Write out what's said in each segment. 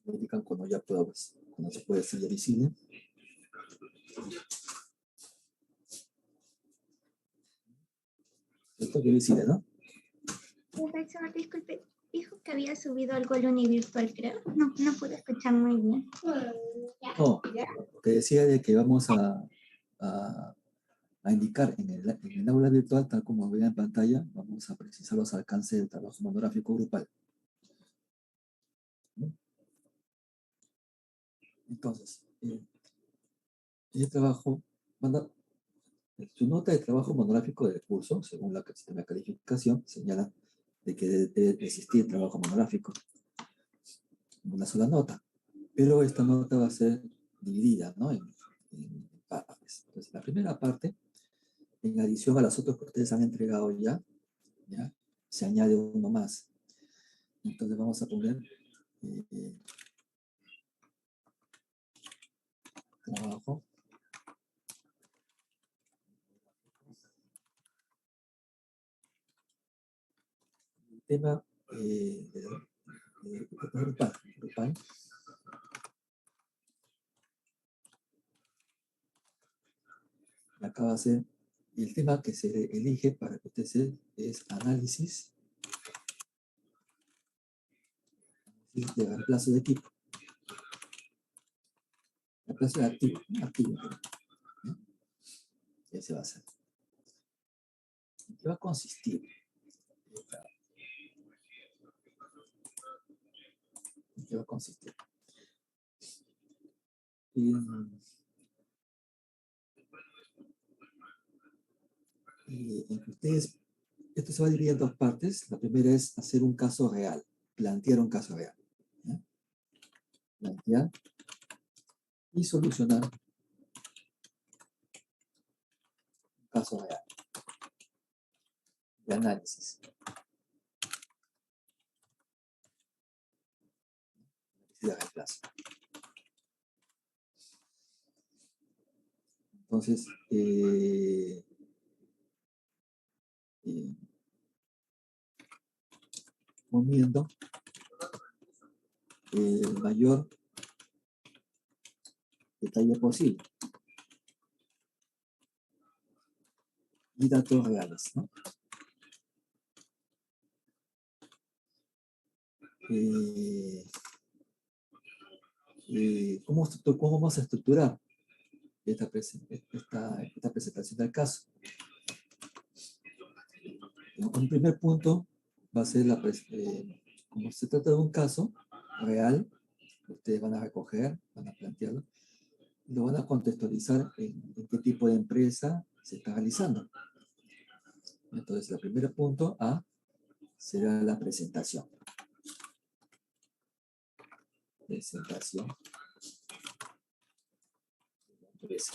Me indican cuando ya puedo, cuando se puede ser ya visible. Esto es visible, ¿no? Profesor, disculpe, dijo que había subido algo al univirtual, creo. No pude escuchar muy bien. No, lo que decía de que vamos a indicar en el aula virtual, tal como ven en pantalla, vamos a precisar los alcances del trabajo monográfico grupal. ¿No? Entonces, el trabajo, su nota de trabajo monográfico del curso, según la sistema de calificación, señala de que debe existir trabajo monográfico, una sola nota, pero esta nota va a ser dividida, ¿no? en partes. Entonces, la primera parte, en adición a las otras que ustedes han entregado ya, se añade uno más. Entonces vamos a poner trabajo el tema grupal. Acá va a ser el tema que se elige para que usted es análisis de reemplazo de equipo. Reemplazo de activo. ¿No? Ese va a ser. ¿En qué va a consistir? ¿En qué va a consistir? En que ustedes, esto se va a dividir en dos partes. La primera es hacer un caso real, plantear un caso real. ¿Ya? Plantear y solucionar un caso real de análisis. De reemplazo. Entonces, poniendo el mayor detalle posible y datos reales, ¿no? ¿Cómo vamos a estructurar esta presentación del caso? Un primer punto va a ser como se trata de un caso real, ustedes van a recoger, van a plantearlo, lo van a contextualizar en qué tipo de empresa se está realizando. Entonces, el primer punto A será la presentación. Presentación de la empresa.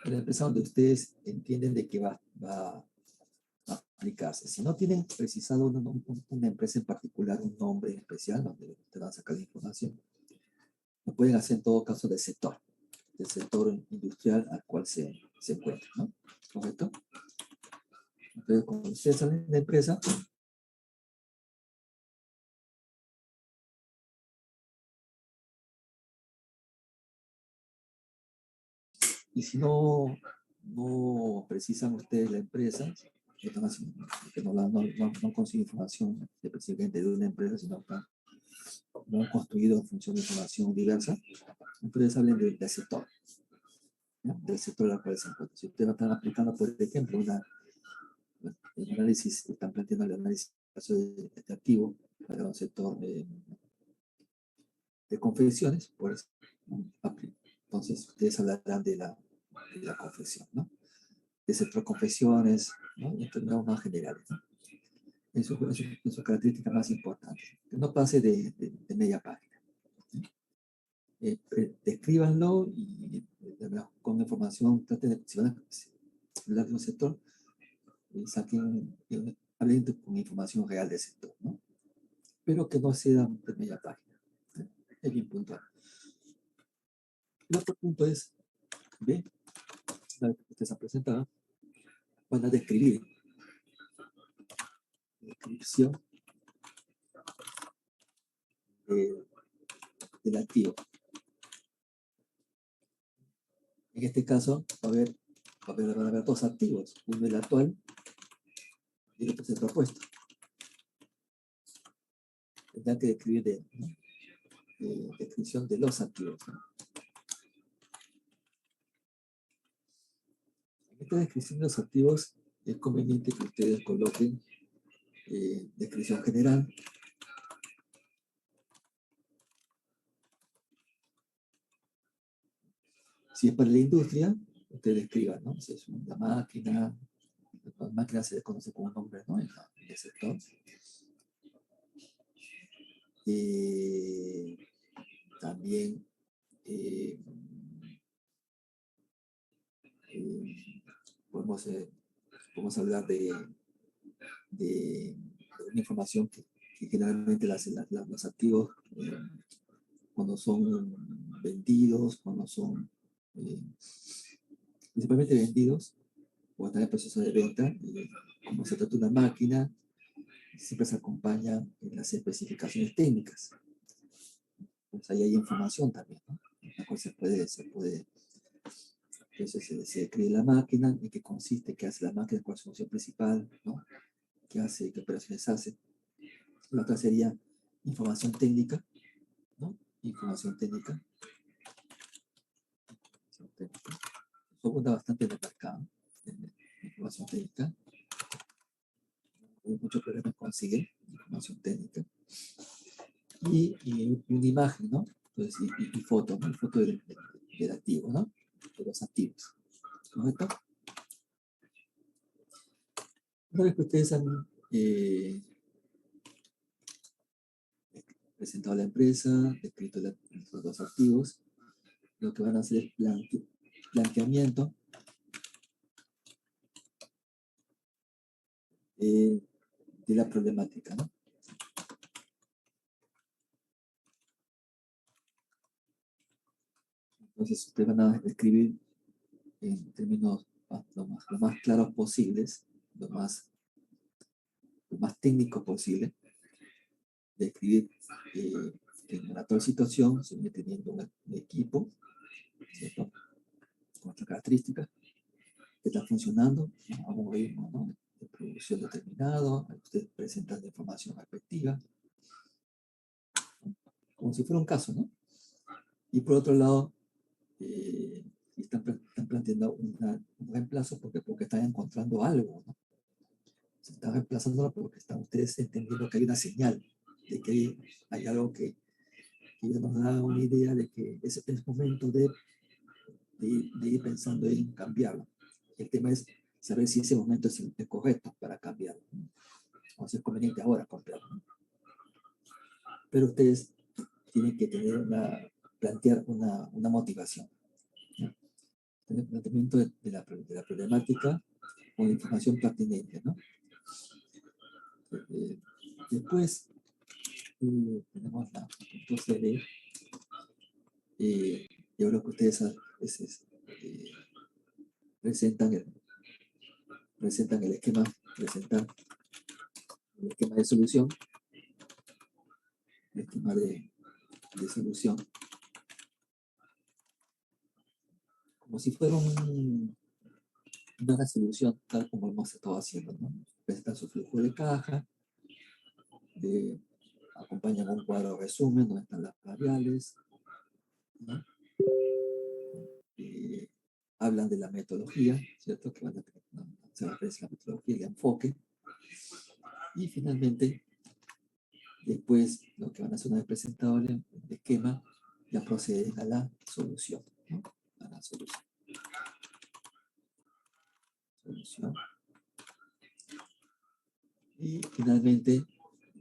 La empresa donde ustedes entienden de que va a aplicarse. Si no tienen precisado una empresa en particular, un nombre especial donde ustedes van a sacar la información, lo pueden hacer en todo caso del sector industrial al cual se encuentra, ¿no? ¿Correcto? Entonces, cuando ustedes salen de empresa, y si no precisan ustedes la empresa, que no consiguen información específicamente de una empresa, sino que no han construido en función de información diversa, entonces hablen del sector, ¿no? Del sector al cual se encuentra. Si ustedes están aplicando, por ejemplo, el análisis, están planteando el análisis de activo para un sector de confecciones, pues, entonces ustedes hablarán de la confección, ¿no? De sector confecciones, ¿no? Y en términos más generales, ¿no? Eso es su característica más importante. Que no pase de media página. Descríbanlo y con información, traten de, si van a hablar de un sector, hablen con información real del sector, ¿no? Pero que no sea de media página. Es bien puntual. El otro punto es, B, la que ustedes han presentado, van a describir. Descripción del activo. En este caso van a haber dos activos, uno el actual y el otro es el propuesto. Tendrán que describir descripción de los activos, ¿no? En esta descripción de los activos es conveniente que ustedes coloquen descripción general, si es para la industria, ustedes escriban, ¿no? Si es una máquina, la máquina se conoce como un nombre, ¿no? En el sector. También podemos hablar de una información que generalmente los activos, cuando son vendidos, cuando son principalmente vendidos, o están en el proceso de venta, como se trata de una máquina, siempre se acompaña en las especificaciones técnicas. Pues ahí hay información también, ¿no? La cual entonces se describe la máquina, en qué consiste, qué hace la máquina, cuál es su función principal, ¿no? Qué hace, qué operaciones hace. La otra sería información técnica, ¿no? Información técnica. Eso abunda bastante en el mercado, información técnica. Hay muchos problemas conseguir información técnica. Y una imagen, ¿no? Entonces, y foto, ¿no? Foto del activo, ¿no? De los activos. ¿Correcto? Una vez que ustedes han presentado a la empresa, descrito los dos activos, lo que van a hacer es planteamiento de la problemática, ¿no? Entonces, ustedes van a escribir en términos lo más claros posibles, lo más técnico posible, describir en una actual situación, se viene teniendo un equipo, ¿cierto? Con otras características, que está funcionando a un ritmo, ¿no? De producción determinado, ustedes presentan la información respectiva, como si fuera un caso, ¿no? Y por otro lado, están planteando un reemplazo porque están encontrando algo, ¿no? Se están reemplazándolo porque están ustedes entendiendo que hay una señal de que hay algo que nos da una idea de que es momento de ir pensando en cambiarlo. El tema es saber si ese momento es el correcto para cambiarlo, ¿no? O si es conveniente ahora cambiarlo, ¿no? Pero ustedes tienen que plantear una motivación, ¿no? Tener planteamiento de la problemática con información pertinente, ¿no? Después tenemos la punto CD, yo creo que ustedes a veces presentan el esquema, de solución, el esquema de solución, como si fuera una resolución, tal como hemos estado haciendo, ¿no? Presentan su flujo de caja, acompañan un cuadro de resumen donde están las variables, ¿no? Hablan de la metodología, ¿cierto? Que van a se refiere a la metodología y el enfoque. Y finalmente, después, lo que van a hacer una vez presentado el esquema, ya proceden a la solución, ¿no? A la solución. Y finalmente,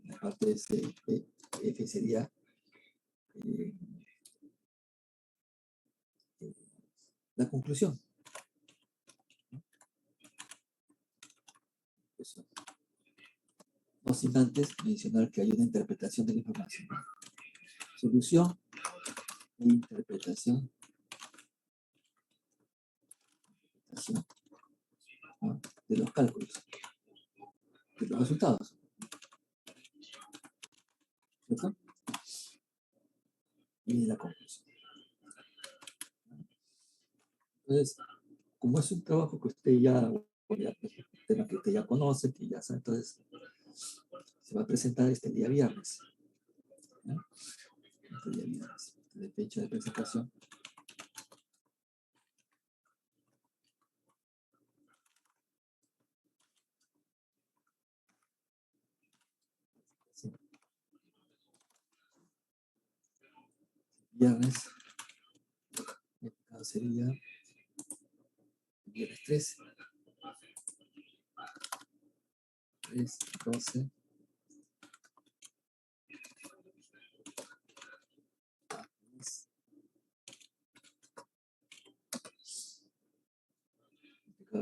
la parte de F sería la conclusión. Eso. No sin antes mencionar que hay una interpretación de la información. Solución e interpretación. ¿No? De los cálculos, de los resultados. ¿Cierto? Entonces, como es un trabajo que usted ya, tema que usted ya conoce, que ya sabe, entonces se va a presentar este día viernes. ¿No? Este día viernes, de fecha de presentación. Sí. Viernes, sería viernes 13, 3, 12.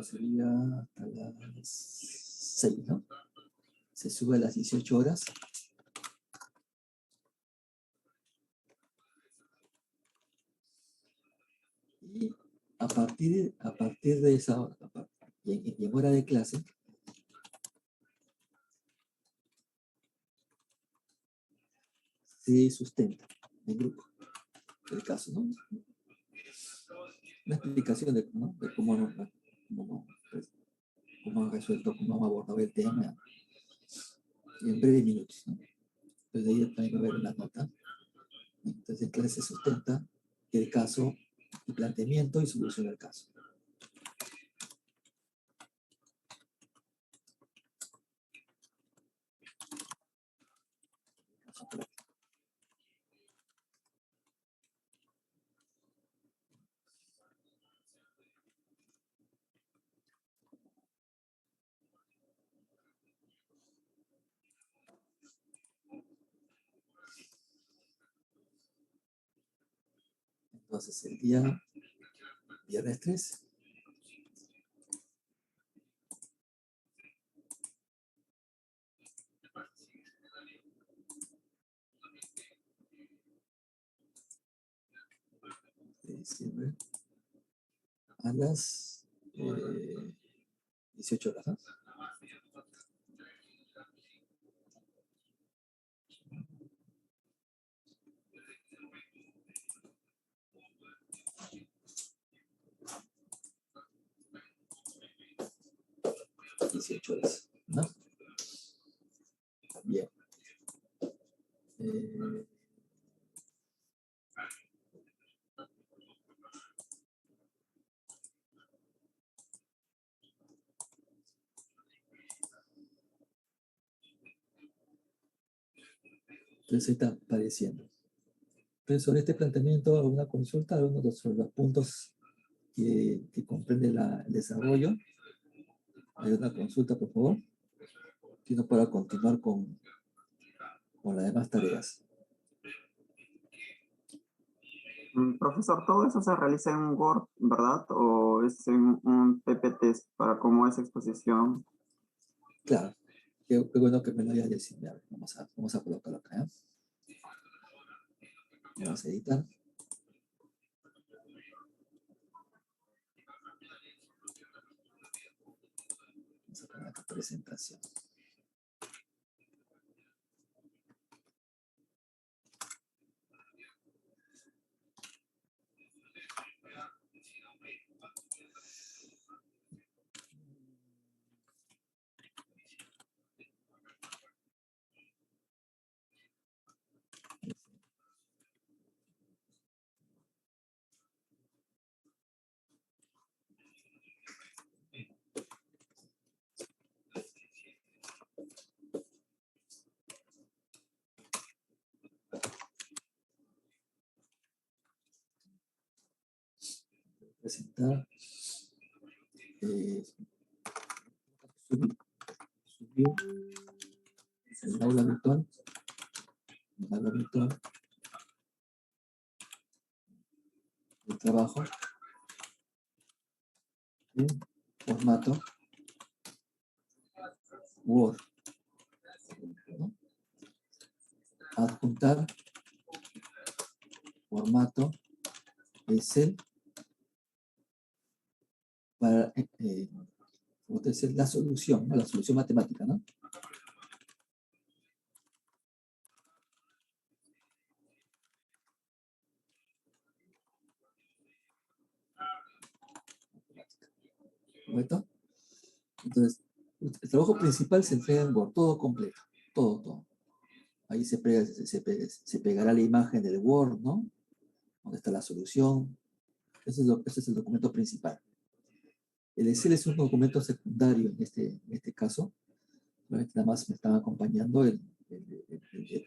Sería hasta las 6, ¿no? Se sube a las 18 horas. Y a partir de esa hora, y en hora de clase, se sustenta en grupo el caso, ¿no? Una explicación de, ¿no? De cómo han resuelto, cómo han abordado el tema en breves minutos, ¿no? Entonces de ahí también va a haber una nota. Entonces en clase se sustenta el caso, el planteamiento y solución del caso. Entonces el día viernes 3. De diciembre a las 18 horas, ¿no? ¿No? Bien. Entonces está apareciendo. Entonces, sobre este planteamiento, alguna consulta, algunos sobre los puntos que comprende el desarrollo. Hay una consulta, por favor. Si no, para continuar con las demás tareas. Profesor, todo eso se realiza en un Word, ¿verdad? ¿O es en un PPT para cómo es exposición? Claro. Qué bueno que me lo hayas decidido. A ver, vamos a colocarlo acá. ¿Eh? Vamos a editar. Vamos a poner acá presentación. Presentar. Subir el aula virtual. El aula virtual. El trabajo. En formato Word. ¿No? Adjuntar formato Excel para hacer la solución, ¿no? La solución matemática, ¿no? ¿correcto? Entonces, el trabajo principal se entrega en Word, todo completo, todo. Ahí se pegará la imagen del Word, ¿no? Donde está la solución. Ese es el documento principal. El Excel es un documento secundario en este caso. Nada más me están acompañando el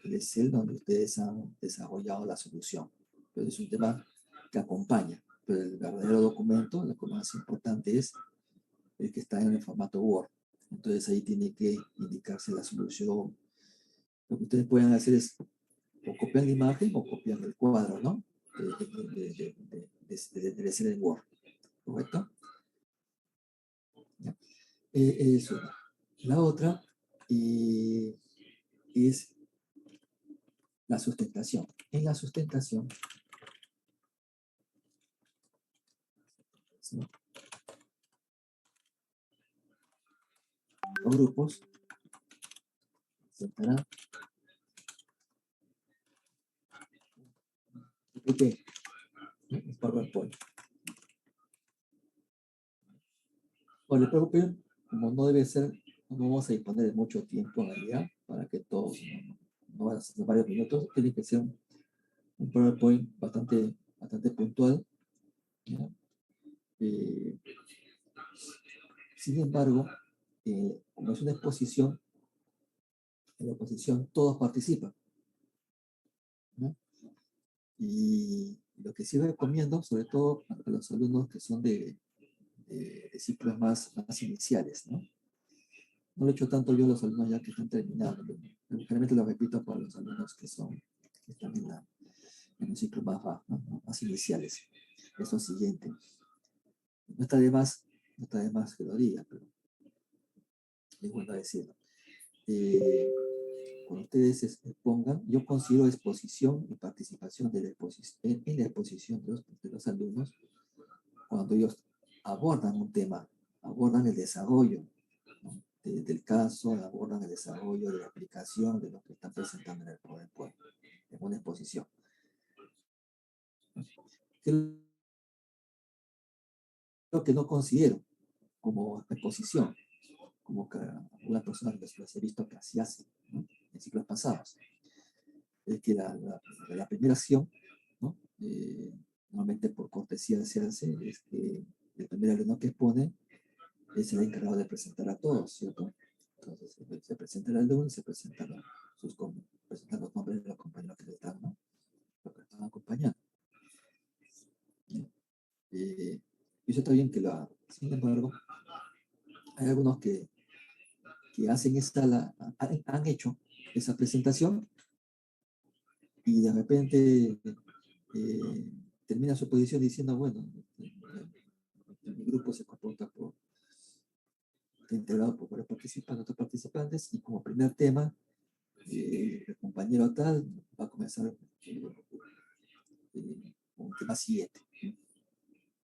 Excel donde ustedes han desarrollado la solución. Pero es un tema que acompaña. Pero el verdadero documento, lo que más importante es el que está en el formato Word. Entonces ahí tiene que indicarse la solución. Lo que ustedes pueden hacer es o copiar la imagen o copiar el cuadro, ¿no? De Excel en Word. ¿Correcto? Es una. La otra es la sustentación. En la sustentación, ¿sí? Los grupos presentarán PPT, ¿no? El PowerPoint. Bueno, el PowerPoint, como no debe ser, no vamos a disponer de mucho tiempo en realidad, para que todos, no van a ser varios minutos, tiene que ser un PowerPoint bastante puntual, ¿no? Sin embargo, como es una exposición, en la exposición todos participan, ¿no? Y lo que sí recomiendo, sobre todo a los alumnos que son de ciclos más iniciales, ¿no? No lo he hecho tanto yo a los alumnos ya que están terminando, pero generalmente lo repito para los alumnos que están en los ciclos más iniciales. Es lo siguiente. No está de más que lo diga, pero es bueno decirlo. Cuando ustedes expongan, yo considero exposición y participación en la exposición de los alumnos cuando ellos abordan un tema, abordan el desarrollo, ¿no? Del caso, abordan el desarrollo de la aplicación de lo que están presentando en el PowerPoint, en una exposición. ¿Qué es lo que no considero como exposición? Como que algunas personas les he visto que así hacen, ¿no? En ciclos pasados. Es que la primera acción, ¿no? Normalmente por cortesía se hace, es que el primer alumno que expone es el encargado de presentar a todos, ¿cierto? Entonces se presenta el alumno y se presentan los nombres de los compañeros que le están, ¿no? Los que están acompañando. Y eso está bien que lo hagan. Sin embargo, hay algunos que han hecho esa presentación y de repente termina su posición diciendo, bueno, mi grupo se comporta integrado por varios participantes, otros participantes, y como primer tema, el compañero tal va a comenzar con un tema siguiente.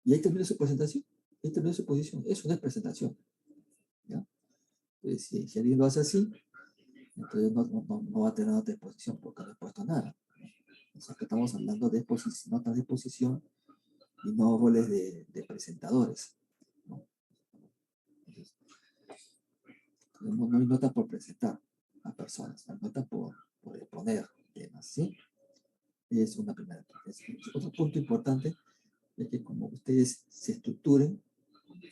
Y ahí termina su presentación, ahí termina su posición. Eso no es presentación, ¿ya? Entonces, si alguien lo hace así, entonces no va a tener otra exposición porque no ha puesto nada. O sea, que estamos hablando de notas de exposición y no roles de presentadores, ¿no? Entonces, no hay nota por presentar a personas, hay nota por exponer temas, ¿sí? Es una primera parte. Otro punto importante es que como ustedes se estructuren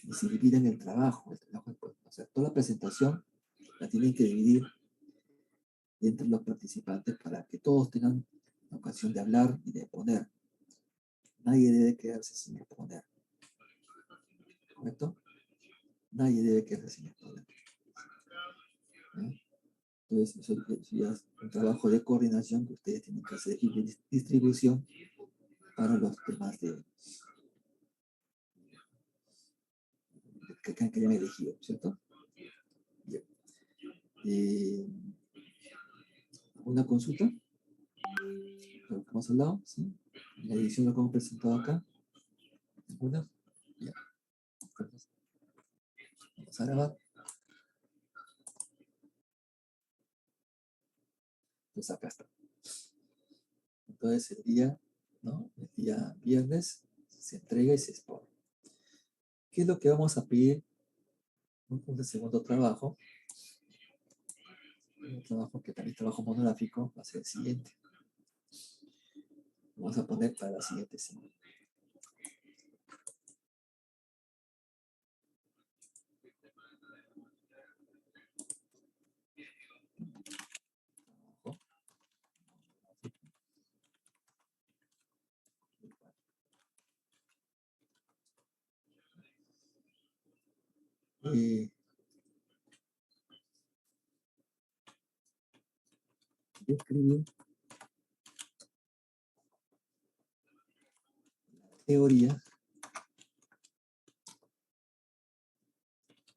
y se dividen el trabajo, o sea, toda la presentación la tienen que dividir entre los participantes para que todos tengan la ocasión de hablar y de exponer. Nadie debe quedarse sin exponer, ¿correcto? Nadie debe quedarse sin exponer. ¿Eh? Entonces, eso ya es un trabajo de coordinación que ustedes tienen que hacer y de distribución para los temas que hayan elegido, ¿cierto? Bien. ¿Una consulta? ¿Lo que hemos hablado? ¿Sí? La edición lo que hemos presentado acá. ¿Alguna? Ya. Entonces, vamos a grabar. Pues acá está. Entonces el día, ¿no? El día viernes se entrega y se expone. ¿Qué es lo que vamos a pedir un segundo trabajo. Un trabajo que también trabajo monográfico va a ser el siguiente. Vamos a poner para la siguiente semana. Yo escribí teoría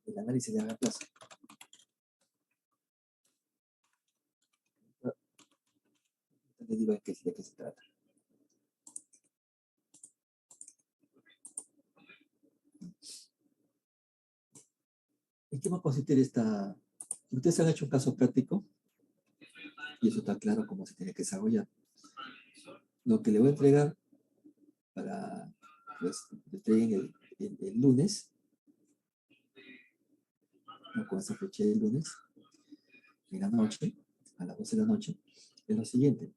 del análisis de reemplazo. Les digo de qué se trata. ¿En qué va a consistir esta? Ustedes han hecho un caso práctico y eso está claro cómo se tiene que desarrollar. Lo que le voy a entregar para pues, le entreguen el lunes, ¿no? Con esa fecha del lunes, en la noche, a las 12 de la noche, es lo siguiente.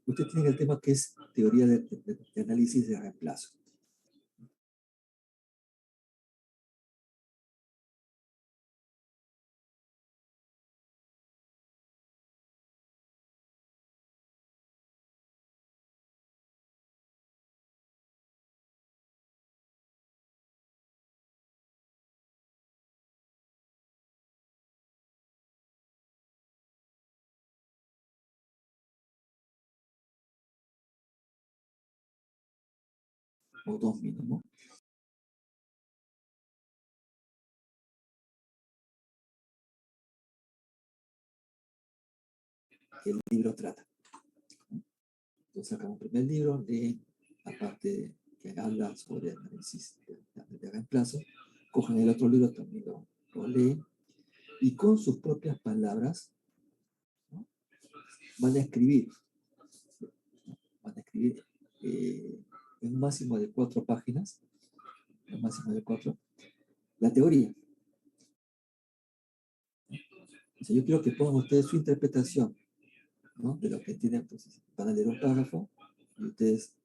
Usted tiene el tema que es teoría de análisis de reemplazo. O dos mínimo. Que el libro trata. Entonces sacamos un primer libro de la parte que habla sobre análisis de reemplazo, cogen el otro libro, también lo leen, y con sus propias palabras, ¿no? van a escribir en un máximo de 4 páginas, un máximo de 4, la teoría. O sea, yo quiero que pongan ustedes su interpretación, ¿no? De lo que entienden. Entonces, van a leer un párrafo y ustedes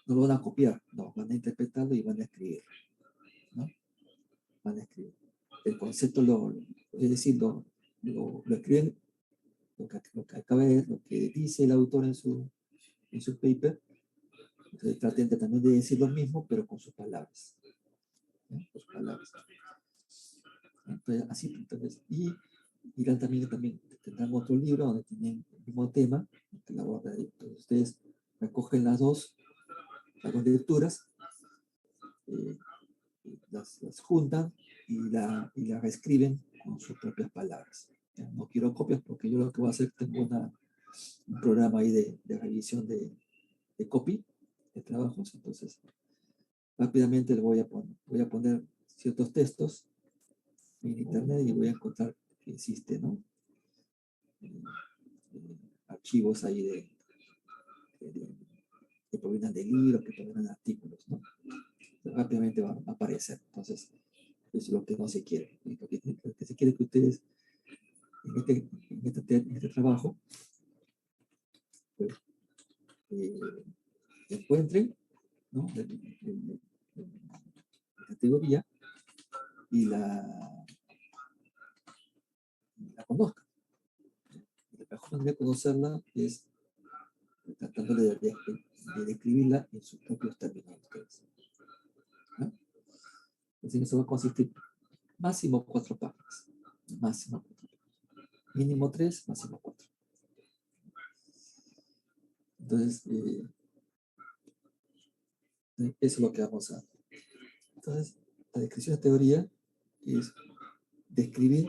no lo van a copiar, no, van a interpretarlo y van a escribir, ¿no? Van a escribir. El concepto, es decir, lo escriben, lo que acaba de, lo que dice el autor en su paper. Entonces, traten también de decir lo mismo, pero con sus palabras, ¿no? Con sus palabras. Entonces, así, entonces, y irán también tendrán otro libro donde tienen el mismo tema, que la aborda. Entonces, ustedes recogen las dos lecturas, las juntan y la reescriben con sus propias palabras. No quiero copias porque yo lo que voy a hacer, tengo un programa ahí de revisión de copy, de trabajos. Entonces, rápidamente le voy a poner ciertos textos en internet y voy a encontrar que existe, ¿no? Archivos ahí que provienen de libros, que provienen de artículos, ¿no? Rápidamente va a aparecer. Entonces, eso es lo que no se quiere. Lo que se quiere es que ustedes en este trabajo pues, encuentren, ¿no? La categoría y la conozcan. La mejor manera de conocerla es tratando de describirla en sus propios términos. ¿No? Entonces, eso va a consistir máximo 4 páginas. Máximo 4 páginas. Mínimo 3, máximo 4. Entonces, eso es lo que vamos a hacer. Entonces, la descripción de teoría es describir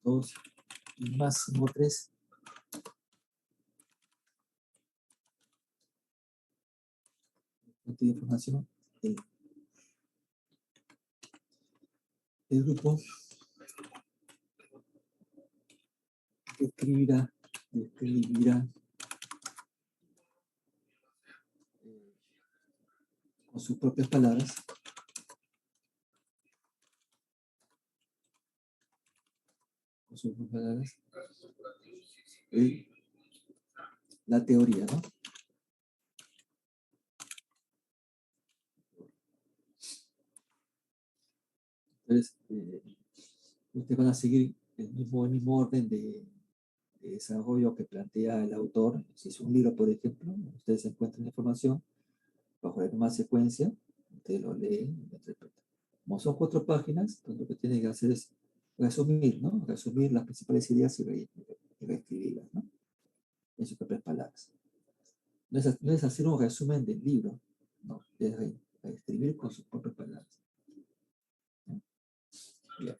2 y máximo 3. Fuente de información. El grupo describirá con sus propias palabras la teoría, ¿no? Entonces, ustedes van a seguir el mismo orden de desarrollo que plantea el autor. Si es un libro, por ejemplo, ustedes encuentran información bajo la misma secuencia, ustedes lo leen y lo interpretan. Como son 4 páginas, entonces lo que tienen que hacer es resumir, ¿no? Resumir las principales ideas y reescribirlas, ¿no? En sus propias palabras. No es hacer un resumen del libro, no, es reescribir con sus propias palabras. ¿No? Bien.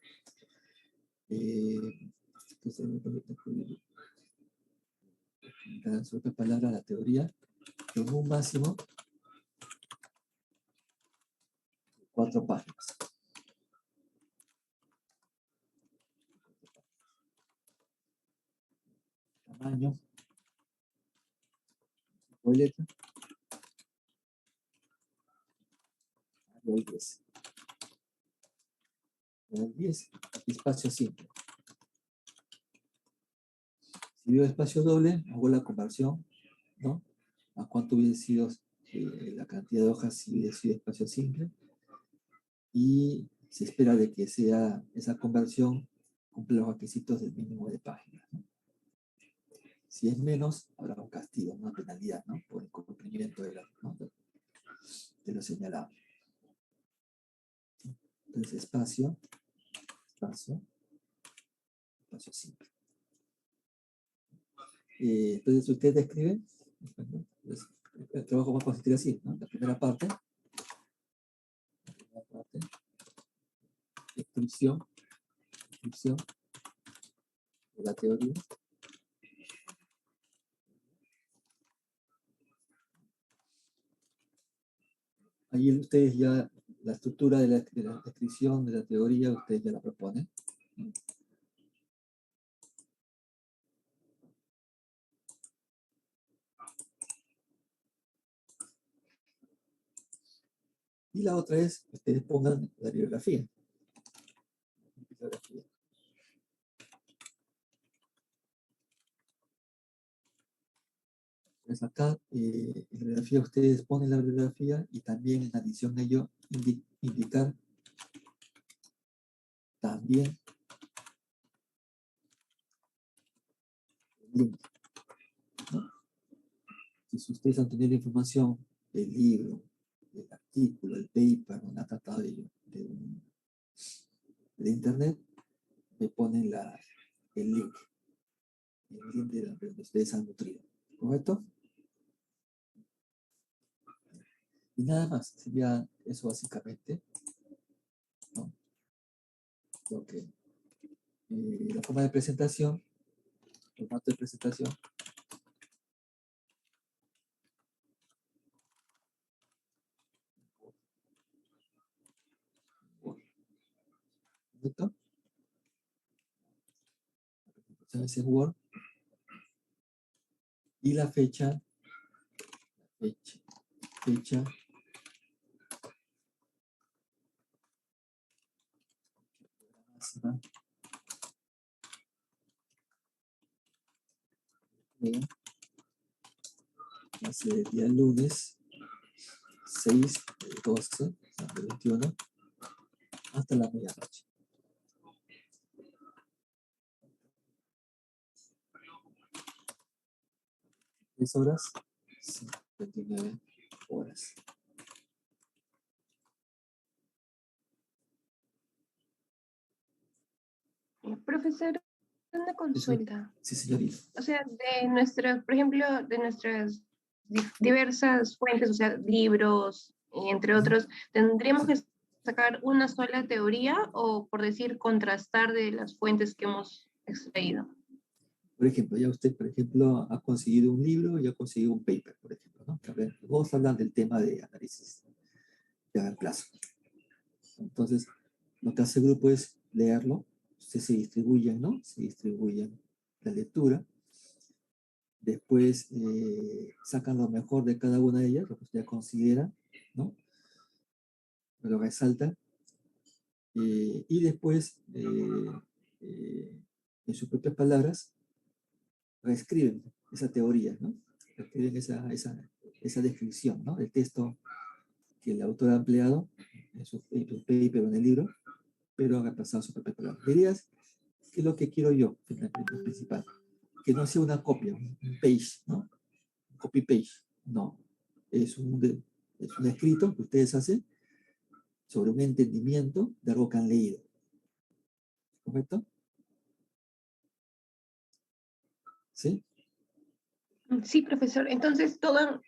Entonces, me permite escribir en sus propias palabras la teoría en un máximo de 4 páginas. Tamaño, tipo de letra, Arial 10. Arial 10, espacio simple. Si veo espacio doble, hago la conversión, ¿no? A cuánto hubiese sido la cantidad de hojas si hubiese sido espacio simple. Y se espera de que sea esa conversión cumple los requisitos del mínimo de páginas, ¿no? Si es menos, habrá un castigo, una penalidad, ¿no? Por incumplimiento ¿no? de lo señalado. Entonces, espacio simple. Entonces, usted describe, el trabajo va a consistir así, ¿no? La primera parte, descripción de la teoría. Ahí ustedes ya, la estructura de la descripción de la teoría, ustedes ya la proponen. Y la otra es, ustedes pongan la bibliografía. Pues acá, en la bibliografía, ustedes ponen la bibliografía y también en adición a ello, indicar también el link, ¿no? Si ustedes han tenido la información del libro, del artículo, el paper, una tratado de internet, me ponen el link de donde ustedes han nutrido, ¿correcto? Y nada más, sería eso básicamente, ¿no? Okay. La forma de presentación, formato de presentación. ¿Correcto? Es en Word. Y la fecha máxima va a ser el día lunes 6 de 12, de 21, hasta la medianoche. ¿10 horas? 59 horas. Profesor, una consulta. Sí, señorita. O sea, por ejemplo, de nuestras diversas fuentes, o sea, libros, y entre otros, ¿tendríamos que sacar una sola teoría o, por decir, contrastar de las fuentes que hemos extraído. Por ejemplo, ya usted, por ejemplo, ha conseguido un libro y ha conseguido un paper, por ejemplo, ¿no? Vamos a hablar del tema de análisis de reemplazo. Entonces, lo que hace el grupo es leerlo, ustedes se distribuyen, ¿no? Se distribuyen la lectura, después sacan lo mejor de cada una de ellas, lo que ustedes consideran, ¿no? Lo resaltan, y después, en sus propias palabras, reescriben esa teoría, ¿no? Reescriben esa descripción, ¿no? El texto que el autor ha empleado en su paper o en el libro, pero ha reemplazado su propia palabra. Dirías que es lo que quiero yo, lo principal, que no sea una copia, un page, ¿no? Copy-page, no. Es un escrito que ustedes hacen sobre un entendimiento de algo que han leído. ¿Correcto? ¿Sí? Sí, profesor. Entonces, toda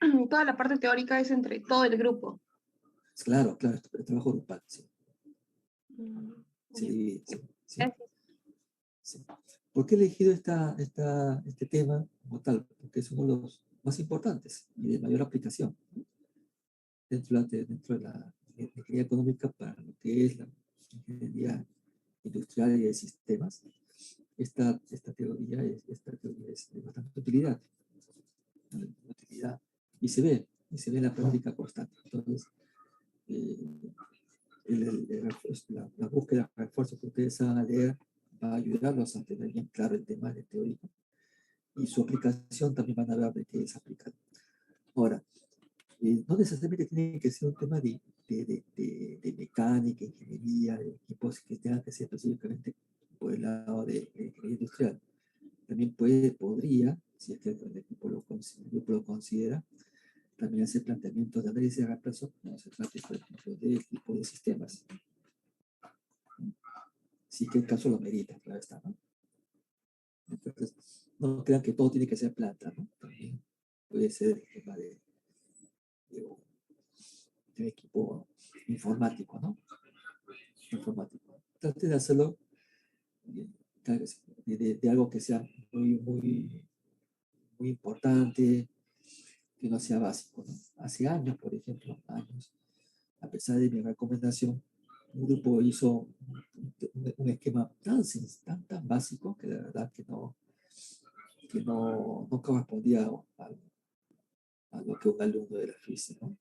la parte teórica es entre todo el grupo. Claro, claro, el trabajo grupal, sí. Se Ya. divide, sí, sí, Gracias. sí. ¿Por qué he elegido este tema como tal? Porque es uno de los más importantes y de mayor aplicación, ¿no? dentro de la ingeniería económica para lo que es la ingeniería industrial y de sistemas. Esta teoría es de bastante utilidad, y se ve en la práctica constante. Entonces, la búsqueda de refuerzo que ustedes van a leer va a ayudarlos a tener bien claro el tema de teórico, y su aplicación también van a ver de qué es aplicado. Ahora, no necesariamente tiene que ser un tema de mecánica, ingeniería, de equipos que tengan que ser específicamente por el lado de ingeniería industrial. También podría, si es que el grupo lo considera, también hacer planteamientos de análisis de reemplazo, como se trata, por ejemplo, del tipo de sistemas. Sí que el caso lo merita, claro está, ¿no? Entonces, no crean que todo tiene que ser planta, ¿no? También puede ser el tema de un equipo informático, ¿no? Informático. Trate de hacerlo de algo que sea muy importante, que no sea básico, ¿no? Hace años, por ejemplo, a pesar de mi recomendación, un grupo hizo un esquema tan básico que la verdad no correspondía a lo que un alumno de la física, ¿no?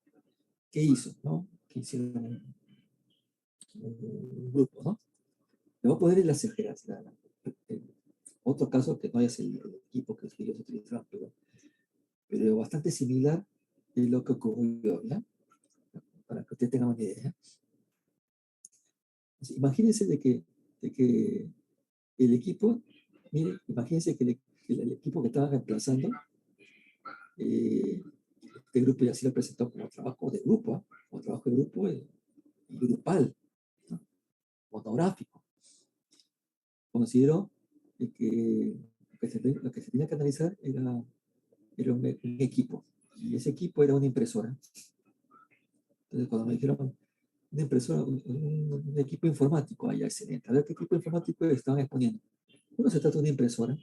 ¿Qué hizo? ¿No? Que hicieron un grupo, ¿no? Le voy a poner en las cejeras. Otro caso que no es el equipo que ellos utilizaron, pero bastante similar es lo que ocurrió, ¿ya? Para que ustedes tengan una idea. Entonces, imagínense de que el equipo, miren, imagínense que el equipo que estaba reemplazando, este grupo ya se lo presentó como trabajo de grupo, ¿eh? Como trabajo de grupo y grupal, ¿no? Monográfico. Considero que lo que se tenía que analizar era un equipo, y ese equipo era una impresora. Entonces, cuando me dijeron una impresora, un equipo informático, allá excelente. A ver qué equipo informático estaban exponiendo. Bueno, se trata de una impresora.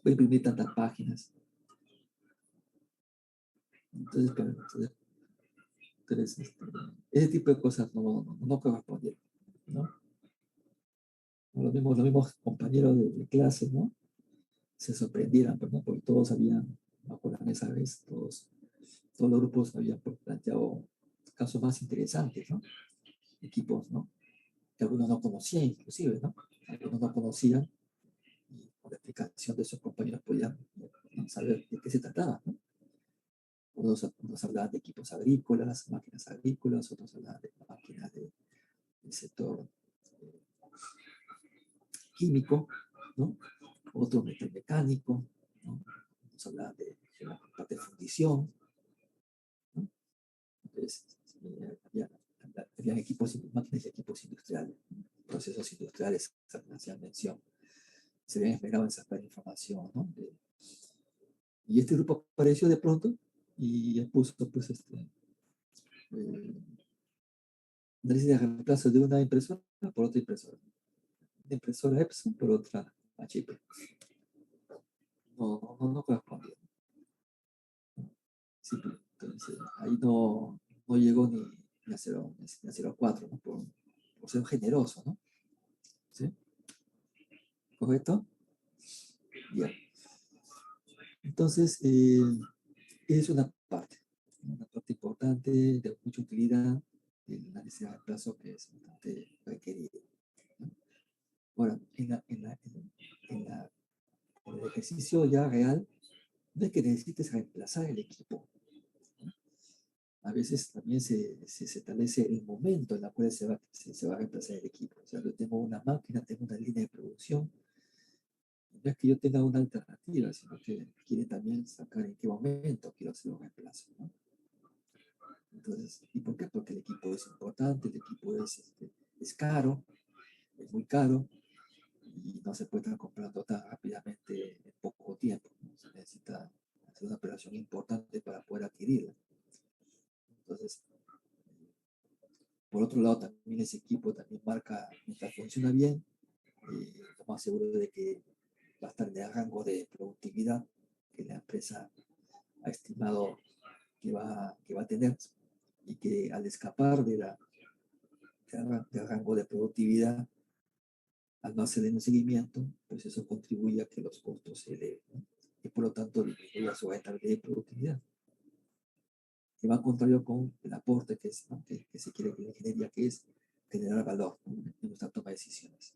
Voy a imprimir tantas páginas. Entonces, ese tipo de cosas no correspondieron, ¿no? Los mismos compañeros de clase, ¿no? Se sorprendieron, ¿no? Porque todos habían, bajo la mesa, ¿ves? Todos los grupos habían planteado casos más interesantes, ¿no? Equipos, ¿no? Que algunos no conocían, inclusive, ¿no? Algunos no conocían, y por la explicación de sus compañeros podían, ¿no?, saber de qué se trataba, ¿no? Unos hablaban de equipos agrícolas, máquinas agrícolas, otros hablaban de máquinas del sector químico, ¿no? Otro metalmecánico, ¿no? Nos hablaban de la parte de fundición, ¿no? Entonces, había equipos, máquinas y equipos industriales, ¿no? Procesos industriales, se hacían mención. Se habían esperado en sacar información, ¿no? Y este grupo apareció de pronto y puso, pues, análisis de reemplazo de una impresora por otra impresora. una impresora Epson por otra HP. No correspondía. Sí, entonces ahí no llegó ni a 0,4, ¿no? Por ser generoso, ¿no? ¿Sí? ¿Correcto? Bien. Entonces, es una parte importante de mucha utilidad el análisis de reemplazo que es bastante requerido, ¿no? Ahora, en el ejercicio ya real, no es que necesites reemplazar el equipo. A veces también se establece el momento en el cual se va a reemplazar el equipo. O sea, yo tengo una máquina, tengo una línea de producción. No es que yo tenga una alternativa, sino que quiere también sacar en qué momento quiero hacer un reemplazo, ¿no? Entonces, ¿y por qué? Porque el equipo es importante, el equipo es caro, es muy caro, y no se puede estar comprando tan rápidamente en poco tiempo, ¿no? Se necesita hacer una operación importante para poder adquirirla. Entonces, por otro lado, también ese equipo también marca, mientras funciona bien, lo más seguro de que va a estar en el rango de productividad que la empresa ha estimado que va a tener, y que al escapar del rango de productividad, al no hacer un seguimiento, pues eso contribuye a que los costos se eleven, ¿no? Y por lo tanto disminuye su rentabilidad y productividad. Que va contrario con el aporte que, ¿no? que se quiere que la ingeniería, que es generar valor, ¿no? En nuestra toma de decisiones.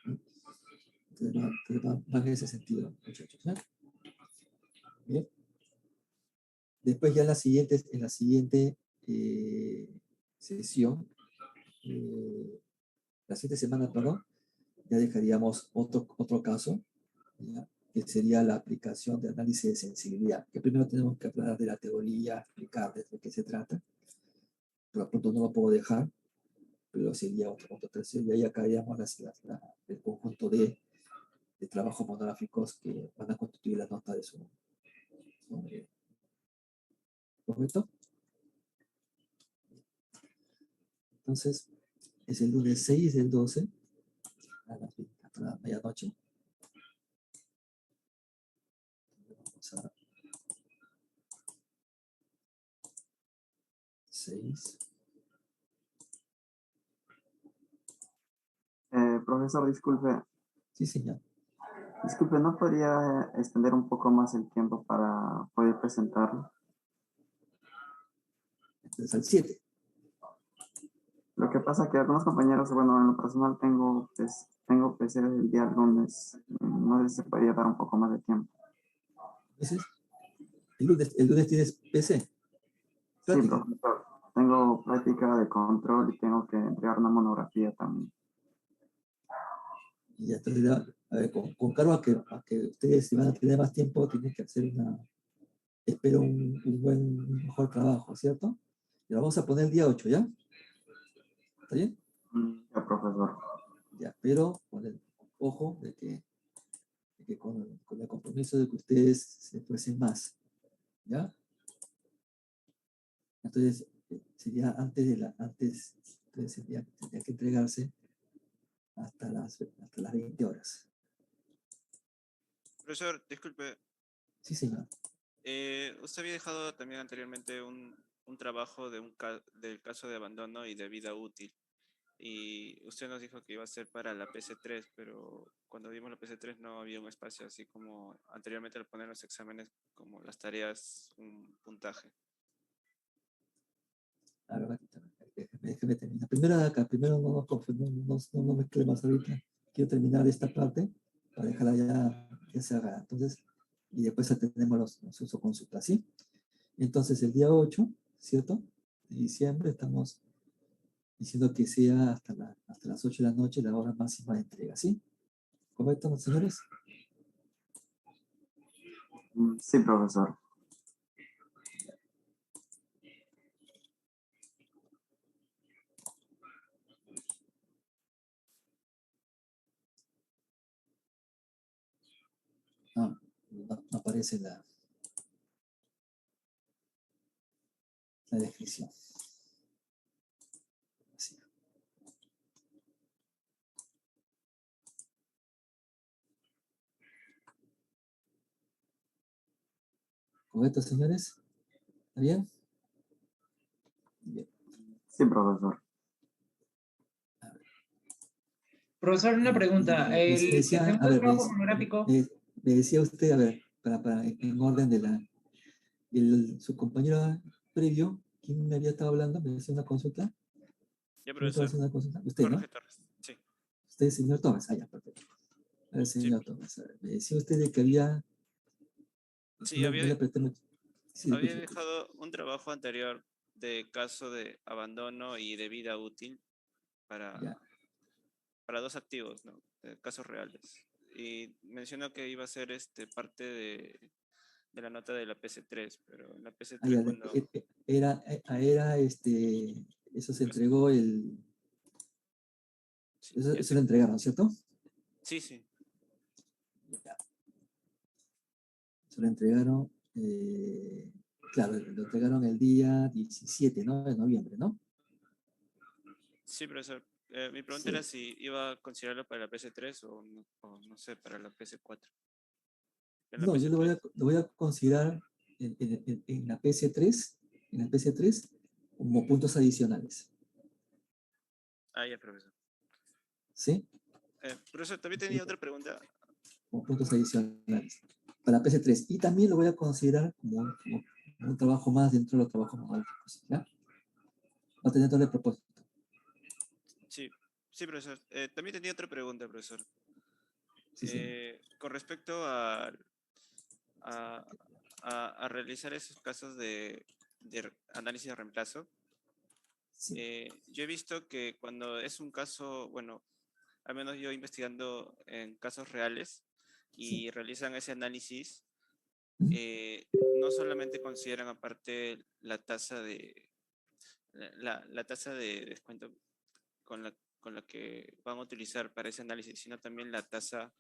¿No? Entonces va en ese sentido, muchachos, ¿no? Bien. Después ya en la siguiente sesión, la siguiente semana, perdón, ya dejaríamos otro caso, ¿ya? Que sería la aplicación de análisis de sensibilidad, que primero tenemos que hablar de la teoría, explicar de qué se trata, pero pronto no lo puedo dejar, pero sería otro tercero, y ahí acabaríamos el conjunto de trabajos monográficos que van a constituir la nota de su ¿correcto? Entonces, es el lunes 6 del 12, hasta la medianoche. Vamos a 6. Profesor, disculpe, Sí, señor. ¿no podría extender un poco más el tiempo para poder presentarlo? Entonces, al 7. Lo que pasa que algunos compañeros, bueno, en lo personal tengo PC el día lunes, no sé si se podría dar un poco más de tiempo. Entonces, el lunes tienes PC. Sí, Práctica. profesor, tengo práctica de control y tengo que entregar una monografía también. Y ya entonces, a ver, con cargo a que ustedes, si van a tener más tiempo, tienen que hacer espero un mejor trabajo, ¿cierto? Y lo vamos a poner el día 8, ¿ya? ¿Está bien? Ya, profesor. Ya, pero con el ojo de que con el compromiso de que ustedes se esfuercen más, ¿ya? Entonces, sería entonces tendría que entregarse hasta las 20 horas. Profesor, disculpe, Sí, señor. usted había dejado también anteriormente un trabajo del caso de abandono y de vida útil. Y usted nos dijo que iba a ser para la PC3, pero cuando vimos la PC3 no había un espacio así como anteriormente al poner los exámenes, como las tareas, un puntaje. A ver, déjeme terminar. Primero no mezclemos ahorita. Quiero terminar esta parte para dejarla ya cerrada. Entonces, y después atendemos los usos ¿sí? Entonces, el día 8, ¿cierto? De diciembre, estamos diciendo que sea hasta las 8 de la noche la hora máxima de entrega, ¿sí? ¿Correcto, señores? Sí, profesor. No aparece la descripción. Así. ¿Correcto, señores? ¿Está bien? Bien. Sí, profesor. Profesor, una pregunta. Me El decía, segundo a ver, trabajo monográfico, me decía usted, a ver, en orden de su compañero previo, ¿quién me había estado hablando? ¿Me decía una consulta? Ya, ¿Me estaba profesor. haciendo una consulta? Usted, ¿no? Jorge Torres. Sí, Usted, señor Tomás. Ah, ya, perfecto. A ver, sí. señor Tomás, a ver, me decía usted de que había... Sí, no le presté mucho. Sí, había escucho. dejado un trabajo anterior de caso de abandono y de vida útil para, Ya. para dos activos, ¿no? De casos reales. Y mencionó que iba a ser parte de la nota de la PC3, pero en la Ah, PC3 ya, cuando... eso se entregó Sí, eso, ya eso sé. lo entregaron, ¿cierto? Sí, sí. Ya. Se lo entregaron, claro, lo entregaron el día 17, ¿no? De noviembre, ¿no? Sí, profesor. Mi pregunta Sí. era si iba a considerarlo para la PC3 o no sé, para la PC4. En la No, yo PC3. lo voy a considerar en la PC3, en la PC3 como puntos adicionales, Ah, ya, profesor. ¿sí? Profesor, también tenía otra pregunta. Como puntos adicionales para PC3. Y también lo voy a considerar como un trabajo más dentro de los trabajos monográficos, ¿ya? Va a tener doble propósito. Sí, sí, profesor. También tenía otra pregunta, profesor. Sí, sí. Con respecto a, a realizar esos casos de análisis de reemplazo, Sí, yo he visto que cuando es un caso, bueno, al menos yo investigando en casos reales sí. y realizan ese análisis, Ujú. no solamente consideran aparte la tasa de descuento con la que van a utilizar para ese análisis, sino también la tasa,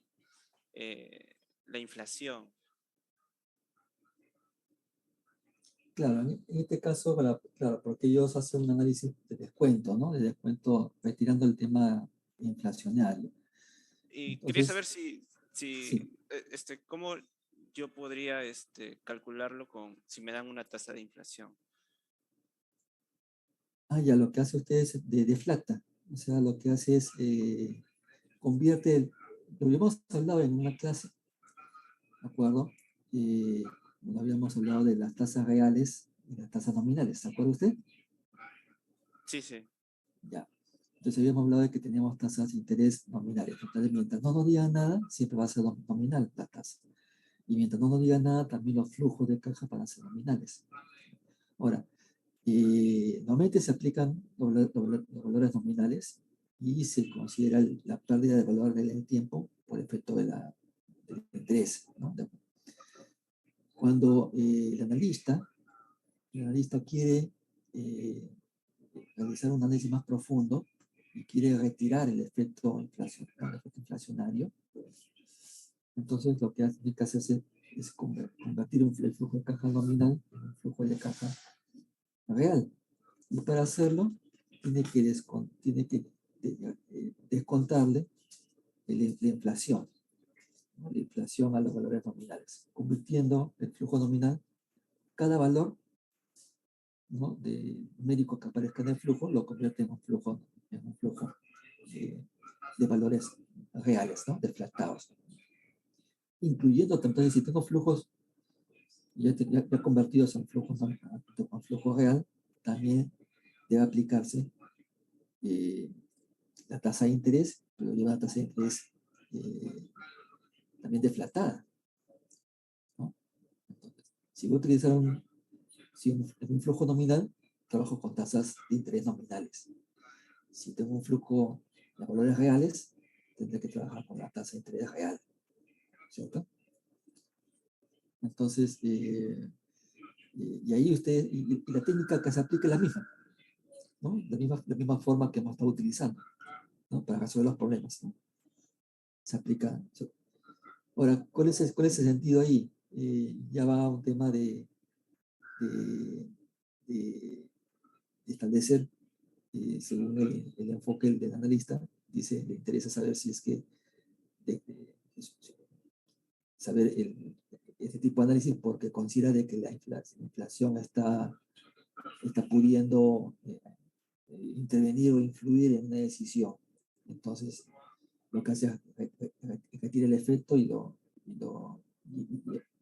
la inflación. Claro, en este caso, claro, porque ellos hacen un análisis de descuento, ¿no? De descuento retirando el tema inflacionario. Y quería Entonces, saber sí. cómo yo podría calcularlo si me dan una tasa de inflación. Ah, ya, lo que hace usted es deflacta. O sea, lo que hace es convierte, lo habíamos hablado en una clase, ¿de acuerdo? Cuando habíamos hablado de las tasas reales y las tasas nominales, ¿se acuerda usted? Sí, sí. Ya. Entonces habíamos hablado de que teníamos tasas de interés nominales. Entonces, mientras no nos digan nada, siempre va a ser nominal la tasa. Y mientras no nos digan nada, también los flujos de caja van a ser nominales. Ahora, normalmente se aplican los valores nominales y se considera la pérdida de valor en el tiempo por efecto del interés, ¿no? Cuando el analista quiere realizar un análisis más profundo y quiere retirar el efecto inflacionario, entonces lo que tiene que hacerse es convertir el flujo de caja nominal en un flujo de caja real. Y para hacerlo, tiene que descontarle la inflación, ¿no? La inflación a los valores nominales, convirtiendo el flujo nominal, cada valor, ¿no? Numérico que aparezca en el flujo, lo convierte en un flujo de valores reales, ¿no? Deflactados. Incluyendo, entonces, si tengo flujos ya convertidos en flujo real, también debe aplicarse la tasa de interés, pero lleva una tasa de interés también deflatada, ¿no? Entonces, si voy a utilizar un flujo nominal, trabajo con tasas de interés nominales. Si tengo un flujo de valores reales, tendré que trabajar con la tasa de interés real, ¿cierto? Entonces, y ahí y la técnica que se aplica es la misma, ¿no? La misma forma que hemos estado utilizando, ¿no? Para resolver los problemas, ¿no? Se aplica. Ahora, cuál es el sentido ahí? Ya va un tema de, de establecer, según el enfoque del analista, dice, le interesa saber si es que, de- de- saber este tipo de análisis porque considera de que la inflación está pudiendo intervenir o influir en una decisión. Entonces, lo que hace es retirar el efecto y